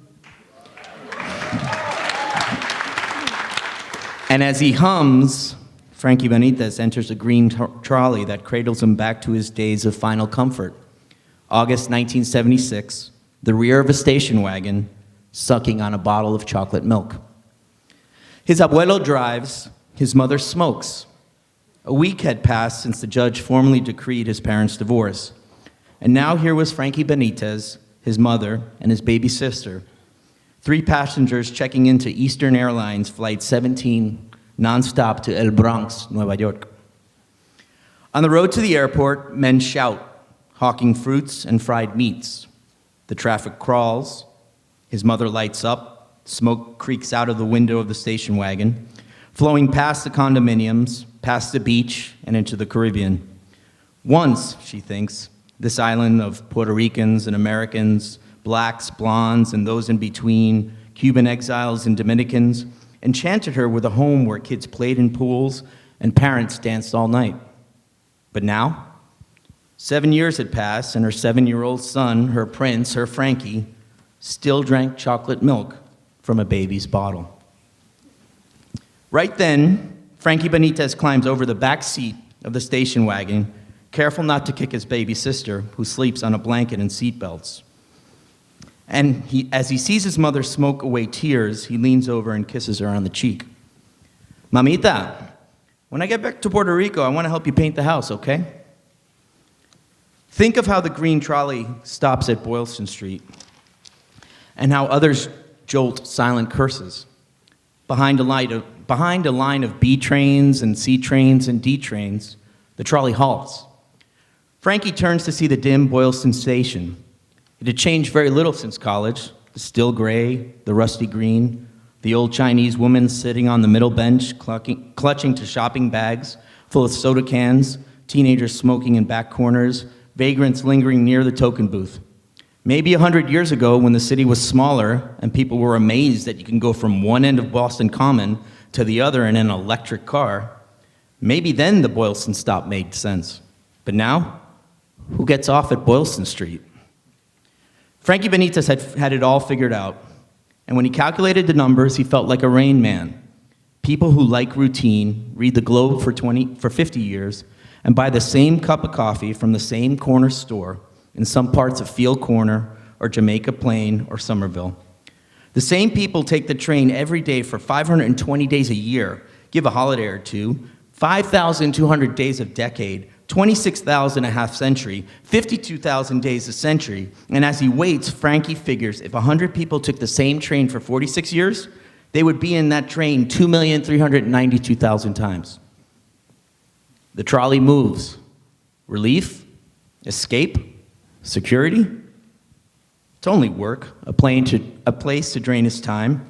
And as he hums, Frankie Benitez enters a green trolley that cradles him back to his days of final comfort. August 1976, the rear of a station wagon, sucking on a bottle of chocolate milk. His abuelo drives, his mother smokes. A week had passed since the judge formally decreed his parents' divorce. And now here was Frankie Benitez, his mother, and his baby sister, 3 passengers checking into Eastern Airlines Flight 17, nonstop to El Bronx, Nueva York. On the road to the airport, men shout, hawking fruits and fried meats. The traffic crawls. His mother lights up. Smoke creaks out of the window of the station wagon, flowing past the condominiums, past the beach, and into the Caribbean. Once, she thinks, this island of Puerto Ricans and Americans, blacks, blondes, and those in between, Cuban exiles and Dominicans, enchanted her with a home where kids played in pools and parents danced all night. But now, 7 years had passed, and her 7-year-old son, her prince, her Frankie, still drank chocolate milk from a baby's bottle. Right then, Frankie Benitez climbs over the back seat of the station wagon, careful not to kick his baby sister, who sleeps on a blanket and seatbelts. And as he sees his mother smoke away tears, he leans over and kisses her on the cheek. Mamita, when I get back to Puerto Rico, I want to help you paint the house, okay? Think of how the green trolley stops at Boylston Street. and how others jolt silent curses. Behind a line of B trains and C trains and D trains, the trolley halts. Frankie turns to see the dim Boylston station. It had changed very little since college. The still gray, the rusty green, the old Chinese woman sitting on the middle bench, clutching to shopping bags full of soda cans, teenagers smoking in back corners, vagrants lingering near the token booth. Maybe 100 years ago, when the city was smaller and people were amazed that you can go from one end of Boston Common to the other in an electric car, maybe then the Boylston stop made sense. But now, who gets off at Boylston Street? Frankie Benitez had it all figured out, and when he calculated the numbers, he felt like a Rain Man. People who like routine read the Globe for 50 years and buy the same cup of coffee from the same corner store in some parts of Field Corner or Jamaica Plain or Somerville. The same people take the train every day for 520 days a year, give a holiday or two, 5,200 days a decade, 26,000 a half century, 52,000 days a century, and as he waits, Frankie figures if 100 people took the same train for 46 years, they would be in that train 2,392,000 times. The trolley moves. Relief? Escape? Security? It's only work, a place to drain his time.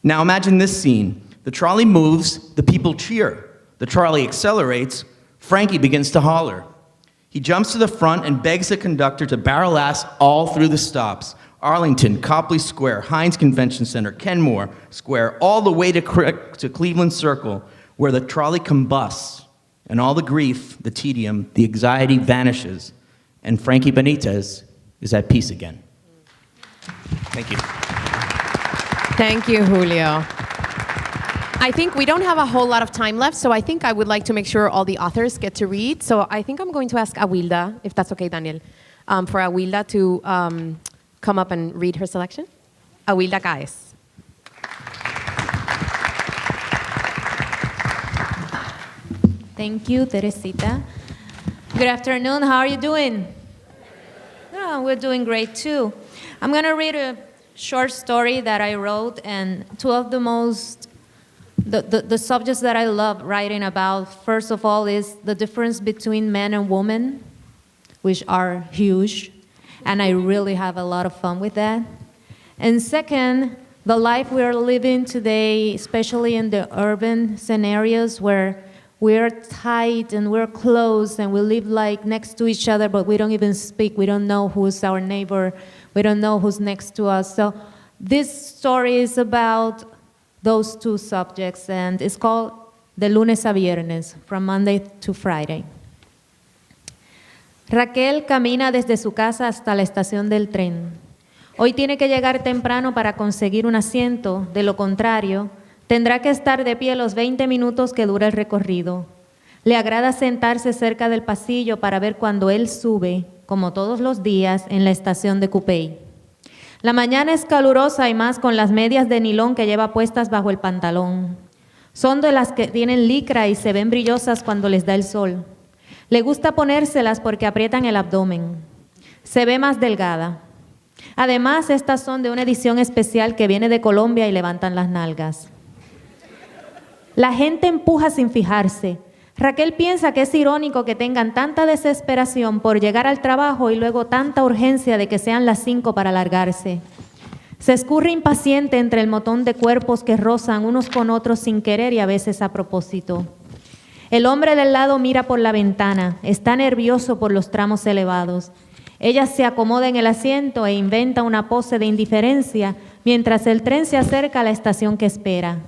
Now imagine this scene. The trolley moves, the people cheer. The trolley accelerates, Frankie begins to holler. He jumps to the front and begs the conductor to barrel ass all through the stops. Arlington, Copley Square, Heinz Convention Center, Kenmore Square, all the way to Cleveland Circle, where the trolley combusts, and all the grief, the tedium, the anxiety vanishes, and Frankie Benitez is at peace again. Thank you. Thank you, Julio. I think we don't have a whole lot of time left, so I think I would like to make sure all the authors get to read. So I think I'm going to ask Awilda, if that's okay, Daniel, for Awilda to come up and read her selection. Awilda Caes. Thank you, Teresita. Good afternoon. How are you doing? Oh, we're doing great too. I'm going to read a short story that I wrote, and two of the subjects that I love writing about, first of all, is the difference between men and women, which are huge, and I really have a lot of fun with that. And second, the life we are living today, especially in the urban scenarios where we're tight and we're close and we live like next to each other, but we don't even speak. We don't know who's our neighbor. We don't know who's next to us. So this story is about those two subjects, and it's called De Lunes a Viernes, from Monday to Friday. Raquel camina desde su casa hasta la estación del tren. Hoy tiene que llegar temprano para conseguir un asiento, de lo contrario, tendrá que estar de pie los 20 minutos que dura el recorrido. Le agrada sentarse cerca del pasillo para ver cuando él sube, como todos los días, en la estación de Coupey. La mañana es calurosa y más con las medias de nilón que lleva puestas bajo el pantalón. Son de las que tienen licra y se ven brillosas cuando les da el sol. Le gusta ponérselas porque aprietan el abdomen. Se ve más delgada. Además, estas son de una edición especial que viene de Colombia y levantan las nalgas. La gente empuja sin fijarse. Raquel piensa que es irónico que tengan tanta desesperación por llegar al trabajo y luego tanta urgencia de que sean las 5 para largarse. Se escurre impaciente entre el montón de cuerpos que rozan unos con otros sin querer y a veces a propósito. El hombre del lado mira por la ventana, está nervioso por los tramos elevados. Ella se acomoda en el asiento e inventa una pose de indiferencia mientras el tren se acerca a la estación que espera.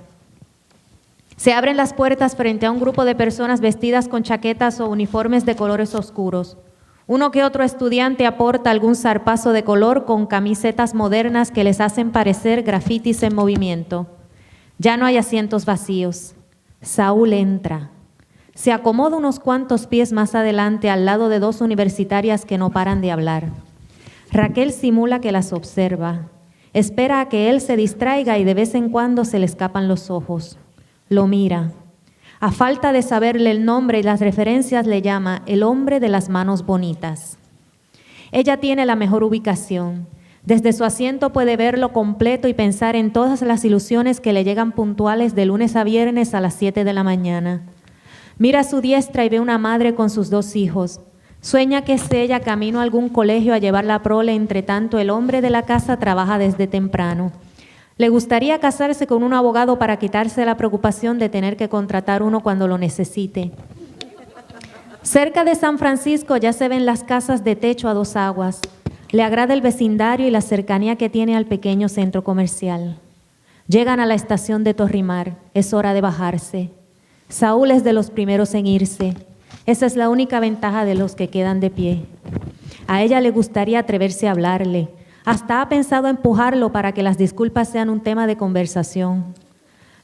Se abren las puertas frente a un grupo de personas vestidas con chaquetas o uniformes de colores oscuros. Uno que otro estudiante aporta algún zarpazo de color con camisetas modernas que les hacen parecer grafitis en movimiento. Ya no hay asientos vacíos. Saúl entra. Se acomoda unos cuantos pies más adelante al lado de dos universitarias que no paran de hablar. Raquel simula que las observa. Espera a que él se distraiga y de vez en cuando se le escapan los ojos. Lo mira. A falta de saberle el nombre y las referencias, le llama el hombre de las manos bonitas. Ella tiene la mejor ubicación. Desde su asiento puede verlo completo y pensar en todas las ilusiones que le llegan puntuales de lunes a viernes a las 7 de la mañana. Mira a su diestra y ve una madre con sus 2 hijos. Sueña que es ella camino a algún colegio a llevar la prole, entre tanto el hombre de la casa trabaja desde temprano. Le gustaría casarse con un abogado para quitarse la preocupación de tener que contratar uno cuando lo necesite. Cerca de San Francisco ya se ven las casas de techo a 2 aguas. Le agrada el vecindario y la cercanía que tiene al pequeño centro comercial. Llegan a la estación de Torrimar. Es hora de bajarse. Saúl es de los primeros en irse. Esa es la única ventaja de los que quedan de pie. A ella le gustaría atreverse a hablarle. Hasta ha pensado empujarlo para que las disculpas sean un tema de conversación.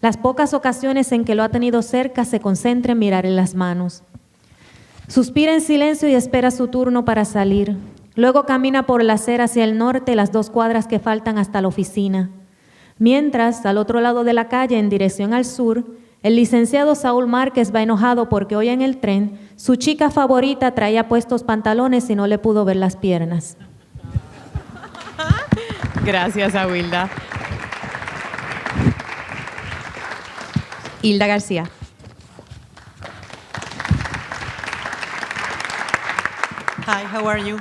Las pocas ocasiones en que lo ha tenido cerca se concentra en mirarle las manos. Suspira en silencio y espera su turno para salir. Luego camina por la acera hacia el norte, las 2 cuadras que faltan hasta la oficina. Mientras, al otro lado de la calle, en dirección al sur, el licenciado Saúl Márquez va enojado porque hoy en el tren su chica favorita traía puestos pantalones y no le pudo ver las piernas. Gracias, Awilda. Hilda García. Hi, how are you?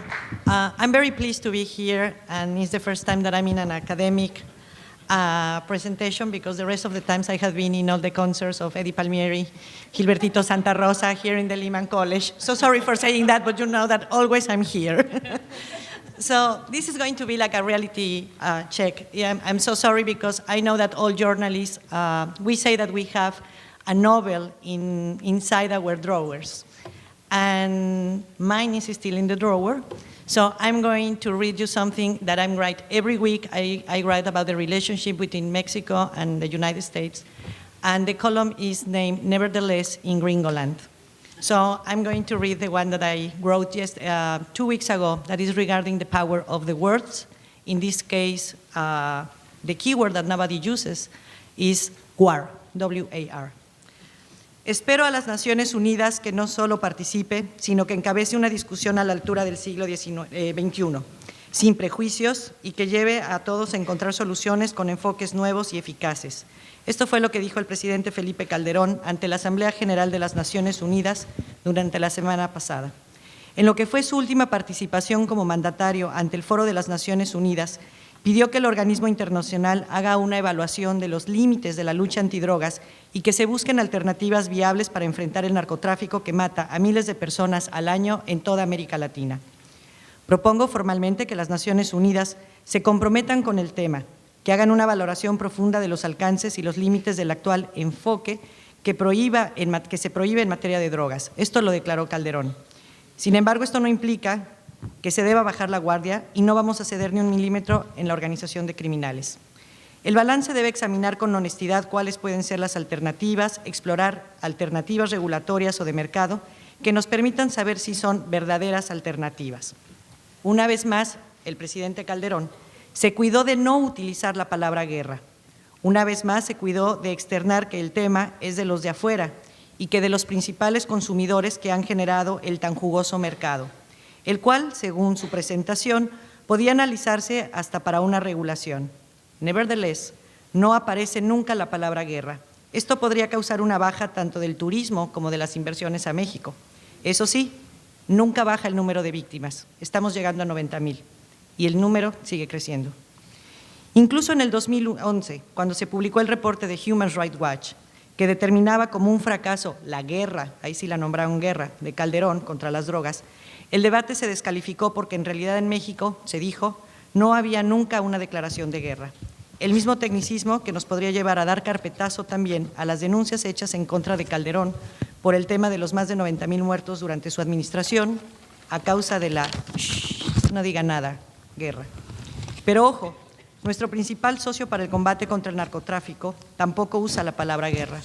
I'm very pleased to be here, and it's the first time that I'm in an academic presentation because the rest of the times I have been in all the concerts of Eddie Palmieri, Gilbertito Santa Rosa here in the Lehman College. So sorry for saying that, but you know that always I'm here. So this is going to be like a reality check. Yeah, I'm so sorry because I know that all journalists, we say that we have a novel inside our drawers. And mine is still in the drawer. So I'm going to read you something that I write every week. I write about the relationship between Mexico and the United States. And the column is named Nevertheless in Gringoland. So I'm going to read the one that I wrote just 2 weeks ago that is regarding the power of the words. In this case, the keyword that nobody uses is war, W-A-R. Espero a las Naciones Unidas que no solo participe, sino que encabece una discusión a la altura del siglo XXI, sin prejuicios y que lleve a todos a encontrar soluciones con enfoques nuevos y eficaces. Esto fue lo que dijo el presidente Felipe Calderón ante la Asamblea General de las Naciones Unidas durante la semana pasada. En lo que fue su última participación como mandatario ante el Foro de las Naciones Unidas, pidió que el organismo internacional haga una evaluación de los límites de la lucha antidrogas y que se busquen alternativas viables para enfrentar el narcotráfico que mata a miles de personas al año en toda América Latina. Propongo formalmente que las Naciones Unidas se comprometan con el tema, que hagan una valoración profunda de los alcances y los límites del actual enfoque que se prohíbe en materia de drogas. Esto lo declaró Calderón. Sin embargo, esto no implica que se deba bajar la guardia y no vamos a ceder ni un milímetro en la organización de criminales. El balance debe examinar con honestidad cuáles pueden ser las alternativas, explorar alternativas regulatorias o de mercado que nos permitan saber si son verdaderas alternativas. Una vez más, el presidente Calderón se cuidó de no utilizar la palabra guerra. Una vez más, se cuidó de externar que el tema es de los de afuera y que de los principales consumidores que han generado el tan jugoso mercado, el cual, según su presentación, podía analizarse hasta para una regulación. Nevertheless, no aparece nunca la palabra guerra. Esto podría causar una baja tanto del turismo como de las inversiones a México. Eso sí, nunca baja el número de víctimas. Estamos llegando a 90,000 y el número sigue creciendo. Incluso en el 2011, cuando se publicó el reporte de Human Rights Watch, que determinaba como un fracaso la guerra, ahí sí la nombraron guerra, de Calderón contra las drogas, el debate se descalificó porque en realidad en México, se dijo, no había nunca una declaración de guerra. El mismo tecnicismo que nos podría llevar a dar carpetazo también a las denuncias hechas en contra de Calderón por el tema de los más de 90,000 muertos durante su administración a causa de la, no diga nada, guerra. Pero ojo, nuestro principal socio para el combate contra el narcotráfico tampoco usa la palabra guerra.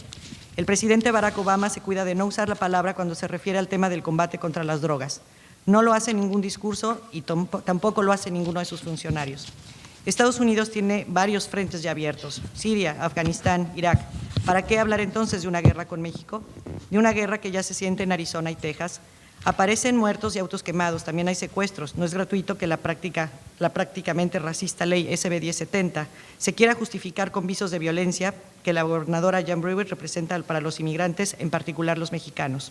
El presidente Barack Obama se cuida de no usar la palabra cuando se refiere al tema del combate contra las drogas. No lo hace en ningún discurso y tampoco lo hace ninguno de sus funcionarios. Estados Unidos tiene varios frentes ya abiertos, Siria, Afganistán, Irak. ¿Para qué hablar entonces de una guerra con México? De una guerra que ya se siente en Arizona y Texas, Aparecen muertos y autos quemados, también hay secuestros. No es gratuito que la prácticamente racista ley SB 1070 se quiera justificar con visos de violencia que la gobernadora Jan Brewer representa para los inmigrantes, en particular los mexicanos.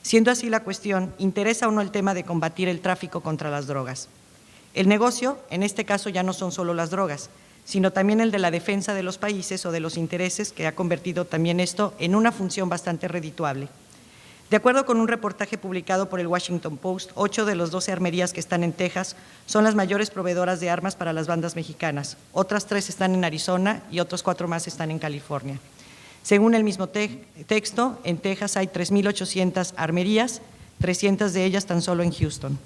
Siendo así la cuestión, ¿interesa o no el tema de combatir el tráfico contra las drogas? El negocio, en este caso, ya no son solo las drogas, sino también el de la defensa de los países o de los intereses, que ha convertido también esto en una función bastante redituable. De acuerdo con un reportaje publicado por el Washington Post, 8 de los 12 armerías que están en Texas son las mayores proveedoras de armas para las bandas mexicanas. Otras 3 están en Arizona y otros 4 más están en California. Según el mismo texto, en Texas hay 3.800 armerías, 300 de ellas tan solo en Houston.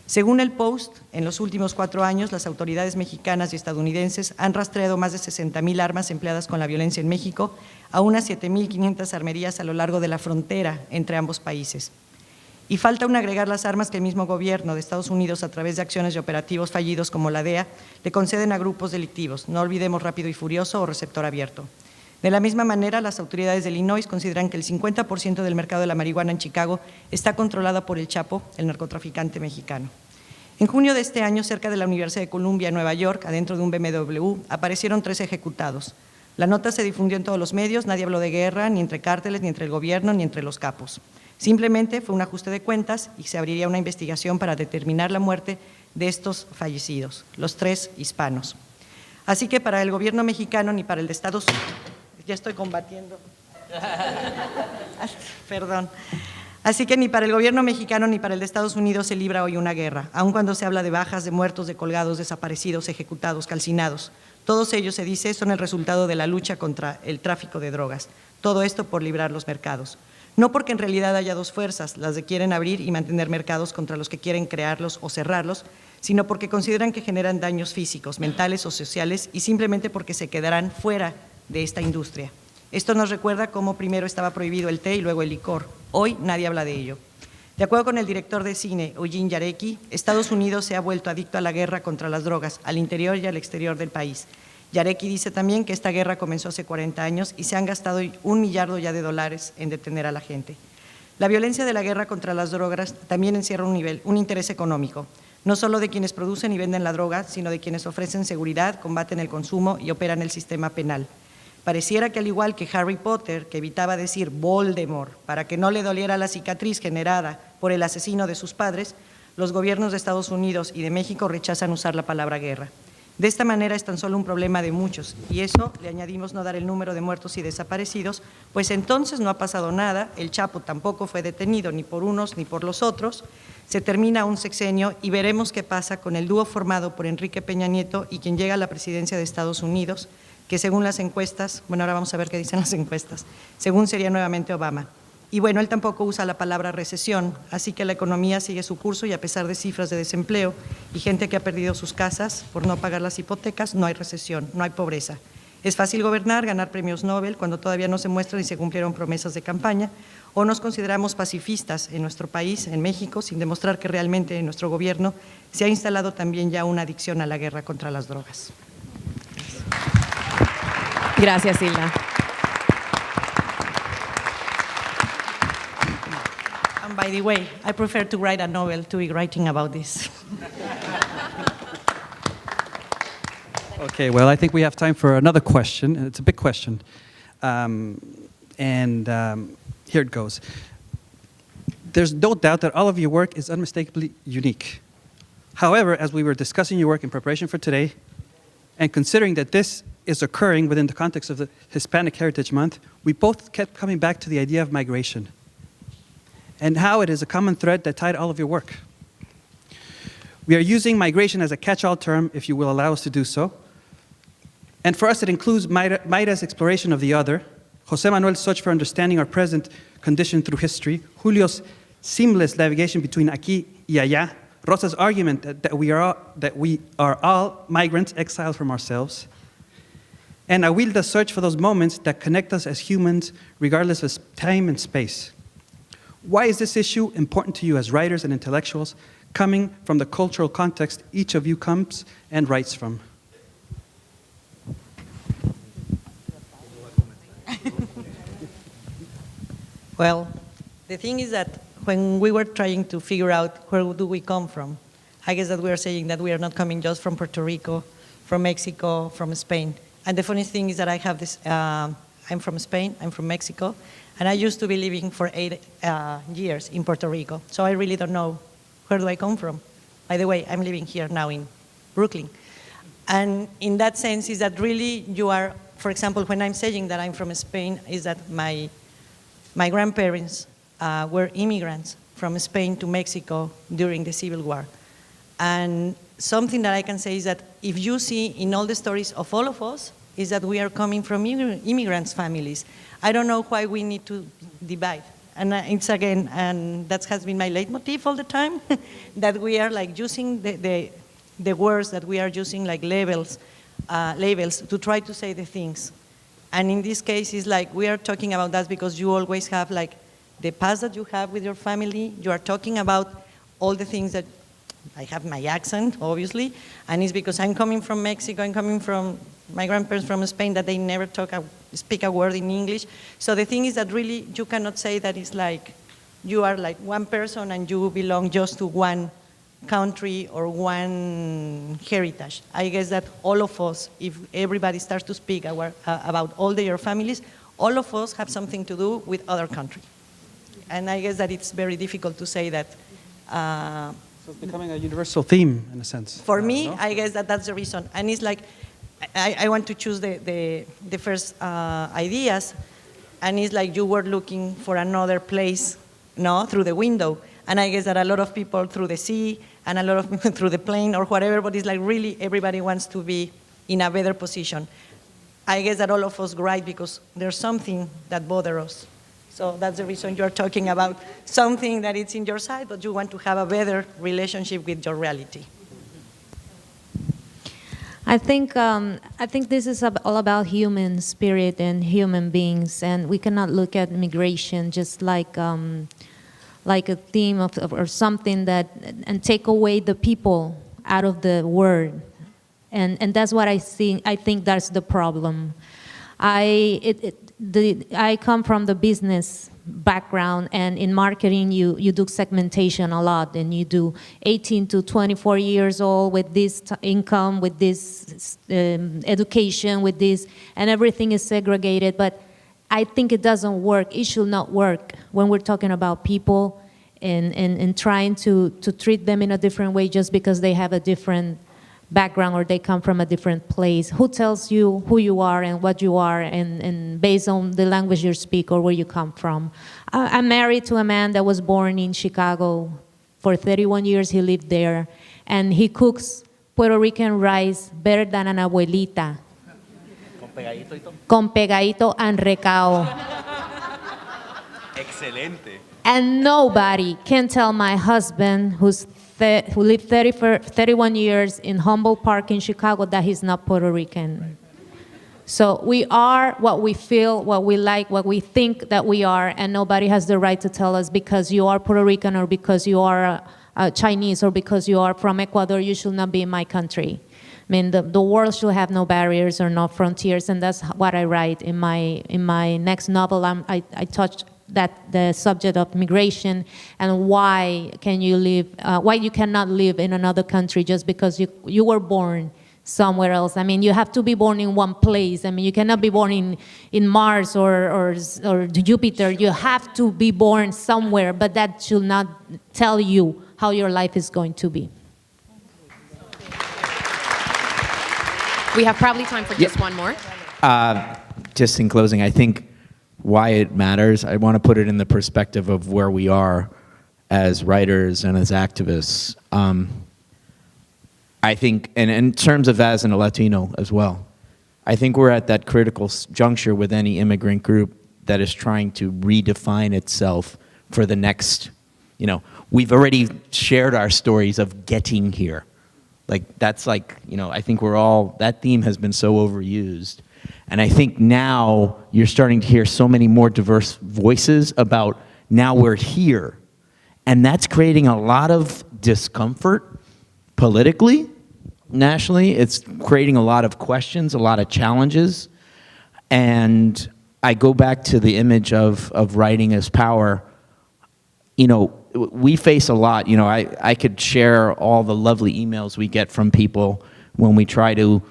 Según el Post, en los últimos 4 años, las autoridades mexicanas y estadounidenses han rastreado más de 60,000 armas empleadas con la violencia en México a unas 7,500 armerías a lo largo de la frontera entre ambos países. Y falta aún agregar las armas que el mismo gobierno de Estados Unidos, a través de acciones y operativos fallidos como la DEA, le conceden a grupos delictivos. No olvidemos Rápido y Furioso o Receptor Abierto. De la misma manera, las autoridades de Illinois consideran que el 50% del mercado de la marihuana en Chicago está controlada por el Chapo, el narcotraficante mexicano. En junio de este año, cerca de la Universidad de Columbia, en Nueva York, adentro de un BMW, aparecieron 3 ejecutados. La nota se difundió en todos los medios, nadie habló de guerra, ni entre cárteles, ni entre el gobierno, ni entre los capos. Simplemente fue un ajuste de cuentas y se abriría una investigación para determinar la muerte de estos fallecidos, los 3 hispanos. Así que para el gobierno mexicano ni para el de Estados Unidos… Ya estoy combatiendo. Perdón. Así que ni para el gobierno mexicano ni para el de Estados Unidos se libra hoy una guerra, aun cuando se habla de bajas, de muertos, de colgados, desaparecidos, ejecutados, calcinados. Todos ellos, se dice, son el resultado de la lucha contra el tráfico de drogas. Todo esto por librar los mercados. No porque en realidad haya 2 fuerzas, las de quieren abrir y mantener mercados contra los que quieren crearlos o cerrarlos, sino porque consideran que generan daños físicos, mentales o sociales y simplemente porque se quedarán fuera de esta industria. Esto nos recuerda cómo primero estaba prohibido el té y luego el licor. Hoy nadie habla de ello. De acuerdo con el director de cine, Eugene Jarecki, Estados Unidos se ha vuelto adicto a la guerra contra las drogas, al interior y al exterior del país. Jarecki dice también que esta guerra comenzó hace 40 años y se han gastado $1 millardo ya de dólares en detener a la gente. La violencia de la guerra contra las drogas también encierra un interés económico, no solo de quienes producen y venden la droga, sino de quienes ofrecen seguridad, combaten el consumo y operan el sistema penal. Pareciera que al igual que Harry Potter, que evitaba decir Voldemort para que no le doliera la cicatriz generada por el asesino de sus padres, los gobiernos de Estados Unidos y de México rechazan usar la palabra guerra. De esta manera es tan solo un problema de muchos, y eso le añadimos no dar el número de muertos y desaparecidos, pues entonces no ha pasado nada, el Chapo tampoco fue detenido ni por unos ni por los otros, se termina un sexenio y veremos qué pasa con el dúo formado por Enrique Peña Nieto y quien llega a la presidencia de Estados Unidos, que según las encuestas, bueno, ahora vamos a ver qué dicen las encuestas, según sería nuevamente Obama. Y bueno, él tampoco usa la palabra recesión, así que la economía sigue su curso y a pesar de cifras de desempleo y gente que ha perdido sus casas por no pagar las hipotecas, no hay recesión, no hay pobreza. Es fácil gobernar, ganar premios Nobel cuando todavía no se muestran y se cumplieron promesas de campaña, o nos consideramos pacifistas en nuestro país, en México, sin demostrar que realmente en nuestro gobierno se ha instalado también ya una adicción a la guerra contra las drogas. Gracias, Hilda. And by the way, I prefer to write a novel to be writing about this. Okay, well, I think we have time for another question, and it's a big question. Here it goes. There's no doubt that all of your work is unmistakably unique. However, as we were discussing your work in preparation for today, and considering that this is occurring within the context of the Hispanic Heritage Month, we both kept coming back to the idea of migration and how it is a common thread that tied all of your work. We are using migration as a catch-all term, if you will allow us to do so. And for us, it includes Mayra's exploration of the other, José Manuel's search for understanding our present condition through history, Julio's seamless navigation between aquí y allá, Rosa's argument that we are all migrants exiled from ourselves, and Awilda's search for those moments that connect us as humans, regardless of time and space. Why is this issue important to you as writers and intellectuals, coming from the cultural context each of you comes and writes from? Well, the thing is that when we were trying to figure out where do we come from, I guess that we are saying that we are not coming just from Puerto Rico, from Mexico, from Spain. And the funny thing is that I have this, I'm from Spain, I'm from Mexico, and I used to be living for 8 years in Puerto Rico. So I really don't know where do I come from. By the way, I'm living here now in Brooklyn. And in that sense is that really you are, for example, when I'm saying that I'm from Spain, is that my grandparents were immigrants from Spain to Mexico during the Civil War. And something that I can say is that if you see in all the stories of all of us, is that we are coming from immigrants' families. I don't know why we need to divide. And it's again, and that has been my leitmotif all the time, that we are like using the words that we are using like labels to try to say the things. And in this case, it's like we are talking about that because you always have like the past that you have with your family. You are talking about all the things that I have my accent, obviously, and it's because I'm coming from Mexico, I'm coming from my grandparents from Spain that they never speak a word in English. So the thing is that really you cannot say that it's like you are like one person and you belong just to one country or one heritage. I guess that all of us, if everybody starts to speak about all their families, all of us have something to do with other country. And I guess that it's very difficult to say that. So it's becoming a universal theme in a sense. For me, no? I guess that that's the reason. And it's like, I want to choose the first ideas, and it's like you were looking for another place, no, through the window. And I guess that a lot of people through the sea, and a lot of people through the plane or whatever, but it's like really everybody wants to be in a better position. I guess that all of us write because there's something that bothers us. So that's the reason you're talking about something that it's in your side, but you want to have a better relationship with your reality. I think this is all about human spirit and human beings, and we cannot look at migration just like a theme of or something that and take away the people out of the word, and that's what I see. I think that's the problem. I come from the business background, and in marketing you do segmentation a lot, and you do 18 to 24 years old with this income, with this education, with this, and everything is segregated. But I think it doesn't work. It should not work when we're talking about people and trying to treat them in a different way just because they have a different background or they come from a different place. Who tells you who you are and what you are and based on the language you speak or where you come from? I'm married to a man that was born in Chicago. For 31 years he lived there, and he cooks Puerto Rican rice better than an abuelita. Con pegadito and recao. Excelente. And nobody can tell my husband, who lived 31 years in Humboldt Park in Chicago, that he's not Puerto Rican. So we are what we feel, what we like, what we think that we are, and nobody has the right to tell us because you are Puerto Rican or because you are Chinese or because you are from Ecuador, you should not be in my country. I mean, the world should have no barriers or no frontiers, and that's what I write in my next novel. I touched the subject of migration and why you cannot live in another country just because you were born somewhere else. I mean, you have to be born in one place. I mean, you cannot be born in Mars or Jupiter. You have to be born somewhere, but that should not tell you how your life is going to be. We have probably time for just one more. Just in closing, I think why it matters, I want to put it in the perspective of where we are as writers and as activists. I think, and in terms of as a Latino as well, I think we're at that critical juncture with any immigrant group that is trying to redefine itself for the next, we've already shared our stories of getting here. That's I think that theme has been so overused. And I think now you're starting to hear so many more diverse voices about now we're here. And that's creating a lot of discomfort politically, nationally. It's creating a lot of questions, a lot of challenges. And I go back to the image of writing as power. you know, we face a lot. You know, I could share all the lovely emails we get from people when we try to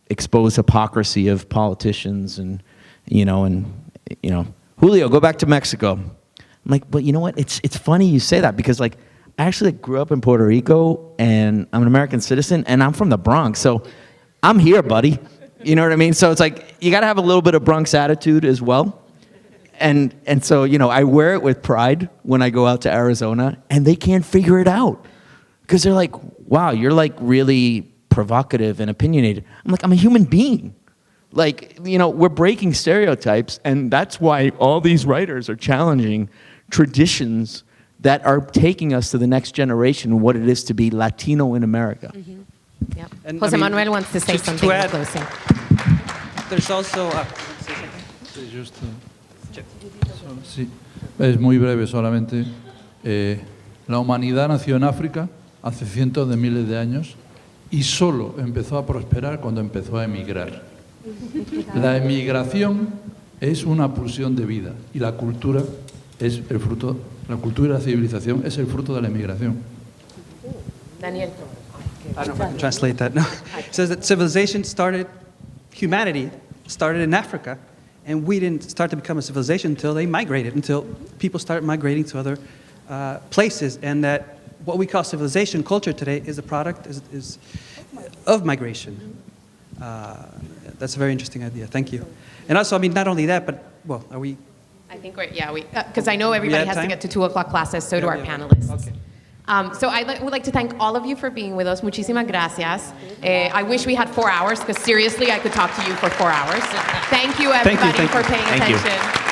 expose hypocrisy of politicians and Julio, go back to Mexico. I'm like, but you know what? It's funny you say that because like I actually grew up in Puerto Rico and I'm an American citizen and I'm from the Bronx, so I'm here, buddy. You know what I mean? So it's like you got to have a little bit of Bronx attitude as well. And so, you know, I wear it with pride when I go out to Arizona, and they can't figure it out because they're like, wow, you're like really provocative and opinionated. I'm like, I'm a human being. Like, you know, we're breaking stereotypes, and that's why all these writers are challenging traditions that are taking us to the next generation, what it is to be Latino in America. Yep. And, Jose I mean, Manuel wants to say just to something in add- closing. There's also, Sí, es muy breve solamente. La humanidad nació en África hace cientos de miles de años y solo empezó a prosperar cuando empezó a emigrar. La emigración es una pulsión de vida y la cultura es el fruto, la cultura y la civilización es el fruto de la emigración. Daniel. I don't know if I can translate that. No. It says that civilization started, humanity started in Africa, and we didn't start to become a civilization until they migrated, until people started migrating to other places, and that what we call civilization, culture today, is a product is of migration. That's a very interesting idea. Thank you. And also, I mean, not only that, but, well, are we? I think because I know everybody have has to time? get to 2 o'clock classes, so do our Yeah. panelists. Okay. So I would like to thank all of you for being with us. Muchísimas gracias. I wish we had 4 hours, because seriously, I could talk to you for 4 hours. Thank you, everybody, thank for you. paying Thank you. attention.